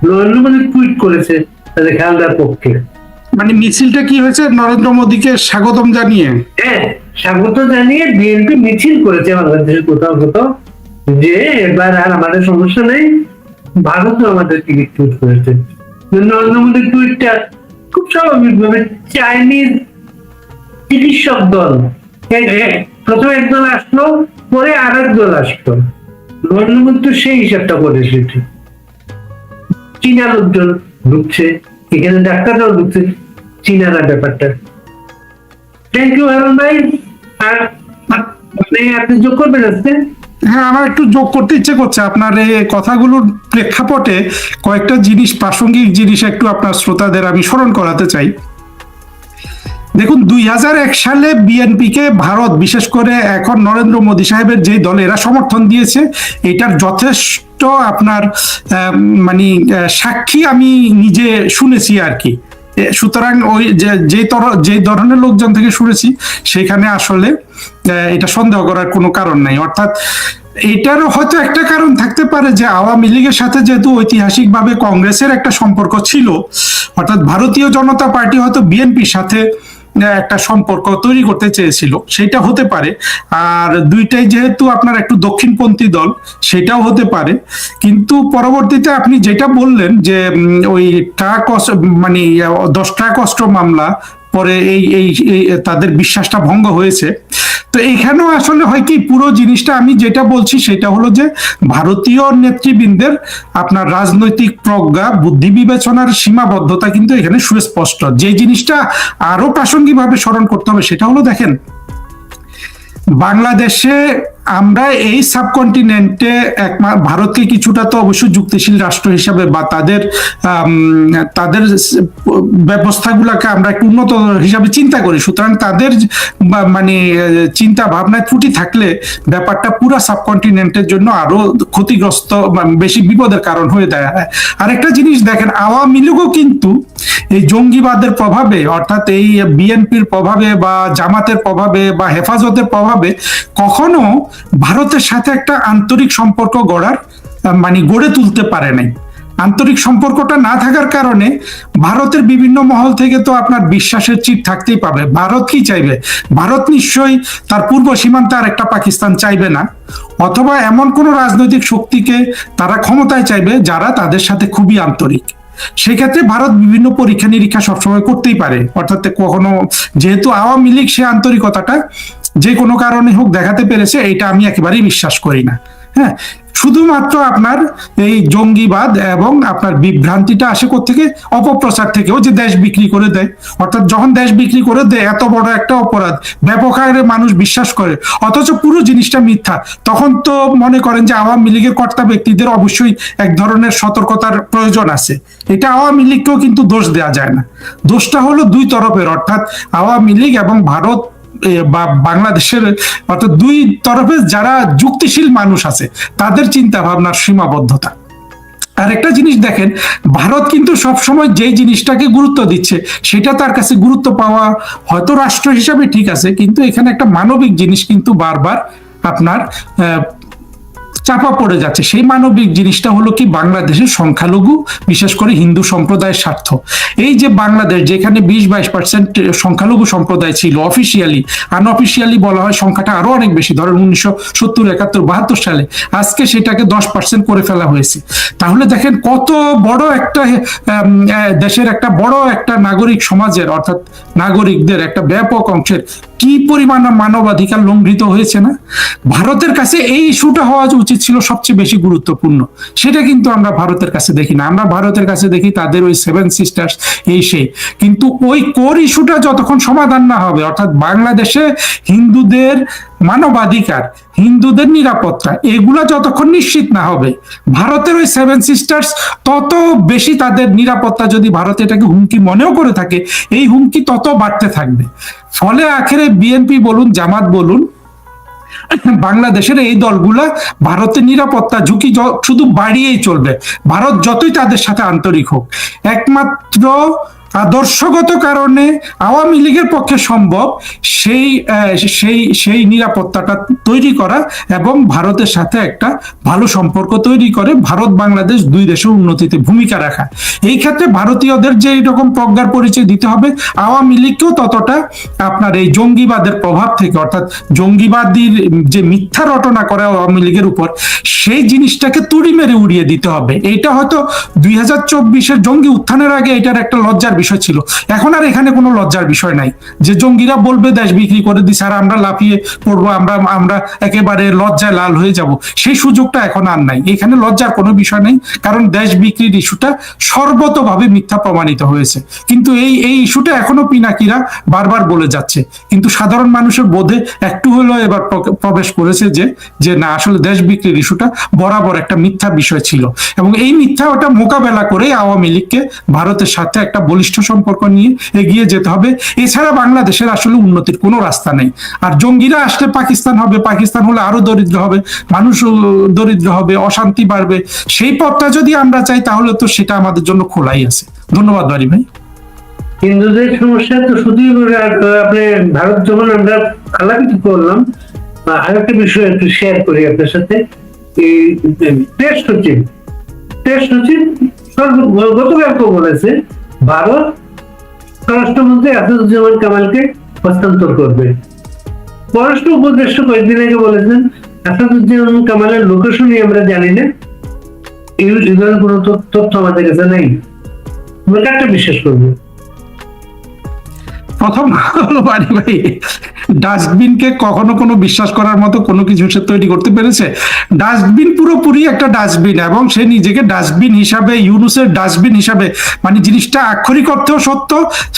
নরেন্দ্র মোদী টুইট করেছে তাদের খেলনার পক্ষে। মানে মিছিলটা কি হয়েছে, নরেন্দ্র মোদীকে স্বাগতম জানিয়ে? হ্যাঁ, স্বাগত জানিয়ে বিএনপি মিছিল করেছে বাংলাদেশের কোথাও কোথাও, যে এবার আর আমাদের সমস্যা নেই, ভারতও আমাদের টিকিট টুইট করেছে। নরেন্দ্র মোদীর টুইটটা খুব স্বাভাবিকভাবে চাইনিজ চিকিৎসক দল প্রথমে একদল আসলো, পরে আর এক দল আসলো। নরেন্দ্র মোদী তো সেই হিসাবটা করেছে। চীনা লোকজন ঢুকছে, এখানে ডাক্তাররাও ঢুকছে, চীনারা ব্যাপারটা। থ্যাংক ইউ হারুন ভাই। আর আপনি যোগ করবেন আজকে? হ্যাঁ, আমার একটু যোগ করতে ইচ্ছে করছে আপনার এই কথাগুলোর প্রেক্ষাপটে কয়েকটা জিনিস, প্রাসঙ্গিক জিনিস একটু আপনার শ্রোতাদের আমি স্মরণ করাতে চাই। দেখুন, 2001 সালে বিএনপিকে ভারত, বিশেষ করে এখন নরেন্দ্র মোদী সাহেবের যে দল, এরা সমর্থন দিয়েছে। এটার যথেষ্ট আপনার মানে সাক্ষী আমি নিজে শুনেছি আর কি। সুতরাং ওই যে ধরনের লোকজন থেকে শুনেছি সেখানে আসলে এটা সন্দেহ করার কোনো কারণ নাই। অর্থাৎ এটারও হয়তো একটা কারণ থাকতে পারে যে আওয়ামী লীগের সাথে যেহেতু ঐতিহাসিকভাবে কংগ্রেসের একটা সম্পর্ক ছিল, অর্থাৎ ভারতীয় জনতা পার্টি হয়তো বিএনপির সাথে একটা সম্পর্ক তৈরি করতে চেয়েছিল, সেটা হতে পারে। আর দুইটাই যেহেতু আপনার একটু দক্ষিণপন্থী দল, সেটাও হতে পারে। কিন্তু পরবর্তীতে আপনি যেটা বললেন যে ওই মানে 10 ট্রাক অস্ত্র মামলা পরে এই তাদের বিশ্বাসটা ভঙ্গ হয়েছে। তো এখানেও আসলে হয় কি, পুরো জিনিসটা আমি যেটা বলছি সেটা হলো যে ভারতীয় নেতৃবৃন্দের আপনার রাজনৈতিক প্রজ্ঞা, বুদ্ধি বিবেচনার সীমাবদ্ধতা কিন্তু এখানে সুস্পষ্ট। যে জিনিসটা আরো প্রাসঙ্গিকভাবে স্মরণ করতে হবে সেটা হলো, দেখেন বাংলাদেশে আমরা এই সাবকন্টিনেন্টে ভারতকে কিছুটা তো অবশ্যই যুক্তিশীল রাষ্ট্র হিসাবে বা তাদের তাদের ব্যবস্থাগুলোকে আমরা একটু উন্নত হিসাবে চিন্তা করি। সুতরাং তাদের মানে চিন্তা ভাবনায় ত্রুটি থাকলে ব্যাপারটা পুরো সাবকন্টিনেন্টের জন্য আরো ক্ষতিগ্রস্ত, বেশি বিপদের কারণ হয়ে দাঁড়ায়। আরেকটা জিনিস দেখেন, আওয়ামী লীগও কিন্তু এই জঙ্গিবাদের প্রভাবে, অর্থাৎ এই বিএনপির প্রভাবে বা জামাতের প্রভাবে বা হেফাজতের প্রভাবে কখনো ভারতের সাথে একটা আন্তরিক সম্পর্ক গড়ে তুলতে পারে নাই। আন্তরিক সম্পর্কটা না থাকার কারণে ভারতের বিভিন্ন মহল থেকে তো আপনার বিশ্বাসের চিট থাকতেই পাবে। ভারত কি চাইবে? ভারত নিশ্চয়ই তার পূর্ব সীমান্তে আর একটা পাকিস্তান চাইবে না, অথবা এমন কোন রাজনৈতিক শক্তিকে তারা ক্ষমতায় চাইবে যারা তাদের সাথে খুবই আন্তরিক। সেক্ষেত্রে ভারত বিভিন্ন পরীক্ষা নিরীক্ষা সবসময় করতেই পারে। অর্থাৎ কখনো, যেহেতু আওয়ামী লীগ সে আন্তরিকতাটা যে কোনো কারণে হোক দেখাতে পেরেছে, এটা আমি একেবারেই বিশ্বাস করি না। হ্যাঁ, শুধুমাত্র আপনার এই জঙ্গিবাদ এবং আপনার বিভ্রান্তিটা আসে কোত্থেকে? অপপ্রচার থেকেও, যে দেশ বিক্রি করে দেয়। অর্থাৎ যখন দেশ বিক্রি করে দেয়, এত বড় একটা অপরাধ ব্যাপক হারে মানুষ বিশ্বাস করে, অথচ পুরো জিনিসটা মিথ্যা, তখন তো মনে করেন যে আওয়ামী লীগের কর্তা ব্যক্তিদের অবশ্যই এক ধরনের সতর্কতার প্রয়োজন আছে। এটা আওয়ামী লীগকেও কিন্তু দোষ দেওয়া যায় না। দোষটা হলো দুই তরফের, অর্থাৎ আওয়ামী লীগ এবং ভারত বা বাংলাদেশের, অর্থাৎ দুই তরফে যারা যুক্তিশীল মানুষ আছে তাদের চিন্তা ভাবনার সীমাবদ্ধতা। আর একটা জিনিস দেখেন, ভারত কিন্তু সবসময় যেই জিনিসটাকে গুরুত্ব দিচ্ছে সেটা তার কাছে গুরুত্ব পাওয়া হয়তো রাষ্ট্র হিসাবে ঠিক আছে, কিন্তু এখানে একটা মানবিক জিনিস কিন্তু বারবার আপনার চাপা পড়ে যাচ্ছে। সেই মানবিক জিনিসটা হলো কি, বাংলাদেশের সংখ্যালঘু, বিশেষ করে হিন্দু সম্প্রদায়ের স্বার্থ। এই যে বাংলাদেশ, যেখানে 20-22% সংখ্যালঘু সম্প্রদায় ছিল অফিসিয়ালি, আনঅফিসিয়ালি বলা হয় সংখ্যাটা আরো অনেক বেশি, ধরেন 1970, 71, 72 সালে, আজকে সেটাকে 10% করে ফেলা হয়েছে। তাহলে দেখেন কত বড় একটা দেশের একটা বড় একটা নাগরিক সমাজের, অর্থাৎ নাগরিকদের একটা ব্যাপক অংশের কি পরিমাণ মানবাধিকার লঙ্ঘিত হয়েছে না? ভারতের কাছে এই ইস্যুটা হওয়া উচিত ছিল সবচেয়ে বেশি গুরুত্বপূর্ণ। সেটা কিন্তু আমরা ভারতের কাছে দেখি না। আমরা ভারতের কাছে দেখি তাদের ওই 7 সিস্টার্স, এই সেই। কিন্তু ওই কোর ইস্যুটা যতক্ষণ সমাধান না হবে, অর্থাৎ বাংলাদেশে হিন্দুদের মানবাধিকার, হিন্দুদের নিরাপত্তা, এগুলা যতক্ষণ নিশ্চিত না হবে, ভারতের ওই 7 সিস্টার্স তত বেশি তাদের নিরাপত্তা, যদি ভারত এটাকে হুমকি মনেও করে থাকে, এই হুমকি তত বাড়তে থাকবে। ফলে আখেরে বিএনপি বলুন, জামাত বলুন, বাংলাদেশের এই দলগুলা ভারতের নিরাপত্তা ঝুঁকি শুধু বাড়িয়েই চলবে, ভারত যতই তাদের সাথে আন্তরিক হোক। একমাত্র আদর্শগত কারণে আওয়ামী লীগের পক্ষে সম্ভব সেই সেই সেই নিরাপত্তাটা তৈরি করা এবং ভারতের সাথে একটা ভালো সম্পর্ক তৈরি করে ভারত বাংলাদেশ দুই দেশের উন্নতিতে ভূমিকা রাখা। এই ক্ষেত্রে ভারতীয়দের যে এইরকম প্রজ্ঞার পরিচয় দিতে হবে, আওয়ামী লীগকেও ততটা আপনার এই জঙ্গিবাদের প্রভাব থেকে, অর্থাৎ জঙ্গিবাদীর যে মিথ্যা রটনা করে আওয়ামী লীগের উপর, সেই জিনিসটাকে তুড়ি মেরে উড়িয়ে দিতে হবে। এইটা হয়তো 2024-এর জঙ্গি উত্থানের আগে এটার একটা লজ্জার বিষয় ছিল, এখন আর এখানে কোনো লজ্জার বিষয় নাই যে জঙ্গিরা বলবে দেশ বিক্রি করে দিছে আর আমরা লাফিয়ে পড়বো, আমরা একেবারে লজ্জায় লাল হয়ে যাব। সেই সুযোগটা এখন আর নাই। এখানে লজ্জার কোনো বিষয় নেই, কারণ দেশ বিক্রির ইস্যুটা সর্বতভাবে মিথ্যা প্রমাণিত হয়েছে। কিন্তু এই ইস্যুটা এখনো পিনাকিরা বারবার বলে যাচ্ছে, কিন্তু সাধারণ মানুষের বোধে একটু হলেও এবার প্রবেশ করেছে যে না, আসলে দেশ বিক্রির ইস্যুটা বরাবর একটা মিথ্যা বিষয় ছিল, এবং এই মিথ্যা ওটা মোকাবেলা করে আওয়ামী লীগকে ভারতের সাথে একটা বলিষ্ঠ সম্পর্ক নিয়ে এগিয়ে যেতে হবে। এছাড়া বাংলাদেশের আসলে উন্নতির কোনো রাস্তা নেই। আর জঙ্গিরা আসলে পাকিস্তান হবে, পাকিস্তান হলে আরো দরিদ্র হবে, মানুষ দরিদ্র হবে, অশান্তি বাড়বে। সেই পথটা যদি আমরা চাই তাহলে তো সেটা আমাদের জন্য খোলাই আছে। ধন্যবাদ বাড়ি ভাই। হিন্দুদের সমস্যা তো শুধুই আপনি ভারত যখন আমরা আলাপিত করলাম, আরেকটা বিষয় একটু শেয়ার করি আপনার সাথে। এই টেস্ট সচিব গতকালকে বলেছে ভারত স্বরাষ্ট্রমন্ত্রী আসাদুজ্জামান কামালকে হস্তান্তর করবে। পররাষ্ট্র উপদেষ্টা কয়েকদিন আগে বলেছেন আসাদুজ্জামান কামালের লোকেশনই আমরা জানি না, এই ধরনের কোনো তথ্য আমাদের কাছে নেই। আমরা কারটা বিশ্বাস করবো? প্রথম হলো বাড়ি ভাই, ডাস্টবিনকে কখনো কোনো বিশ্বাস করার মতো কোনো কিছু সে তৈরি করতে পেরেছে? ডাস্টবিন পুরোপুরি একটা ডাস্টবিন, এবং সে নিজেকে ডাস্টবিন হিসাবে, ইউনুসের ডাস্টবিন হিসাবে, মানে জিনিসটা আক্ষরিক অর্থেও সত্য,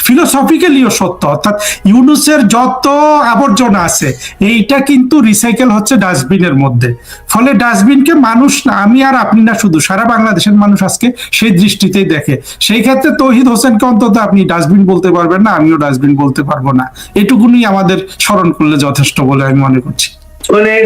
ফিলোসফিক্যালিও সত্য। অর্থাৎ ইউনুসের যত আবর্জনা আছে এইটা কিন্তু রিসাইকেল হচ্ছে ডাস্টবিনের মধ্যে। ফলে ডাস্টবিনকে মানুষ না, আমি আর আপনি না, শুধু সারা বাংলাদেশের মানুষ আজকে সেই দৃষ্টিতেই দেখে। সেই ক্ষেত্রে তৌহিদ হোসেনকে অন্তত আপনি ডাস্টবিন বলতে পারবেন না, আমিও ডাস্টবিন বলতে পারবো না। এটুকুনি আমাদের স্মরণ করলে যথেষ্ট বলে আমি মনে করছি। অনেক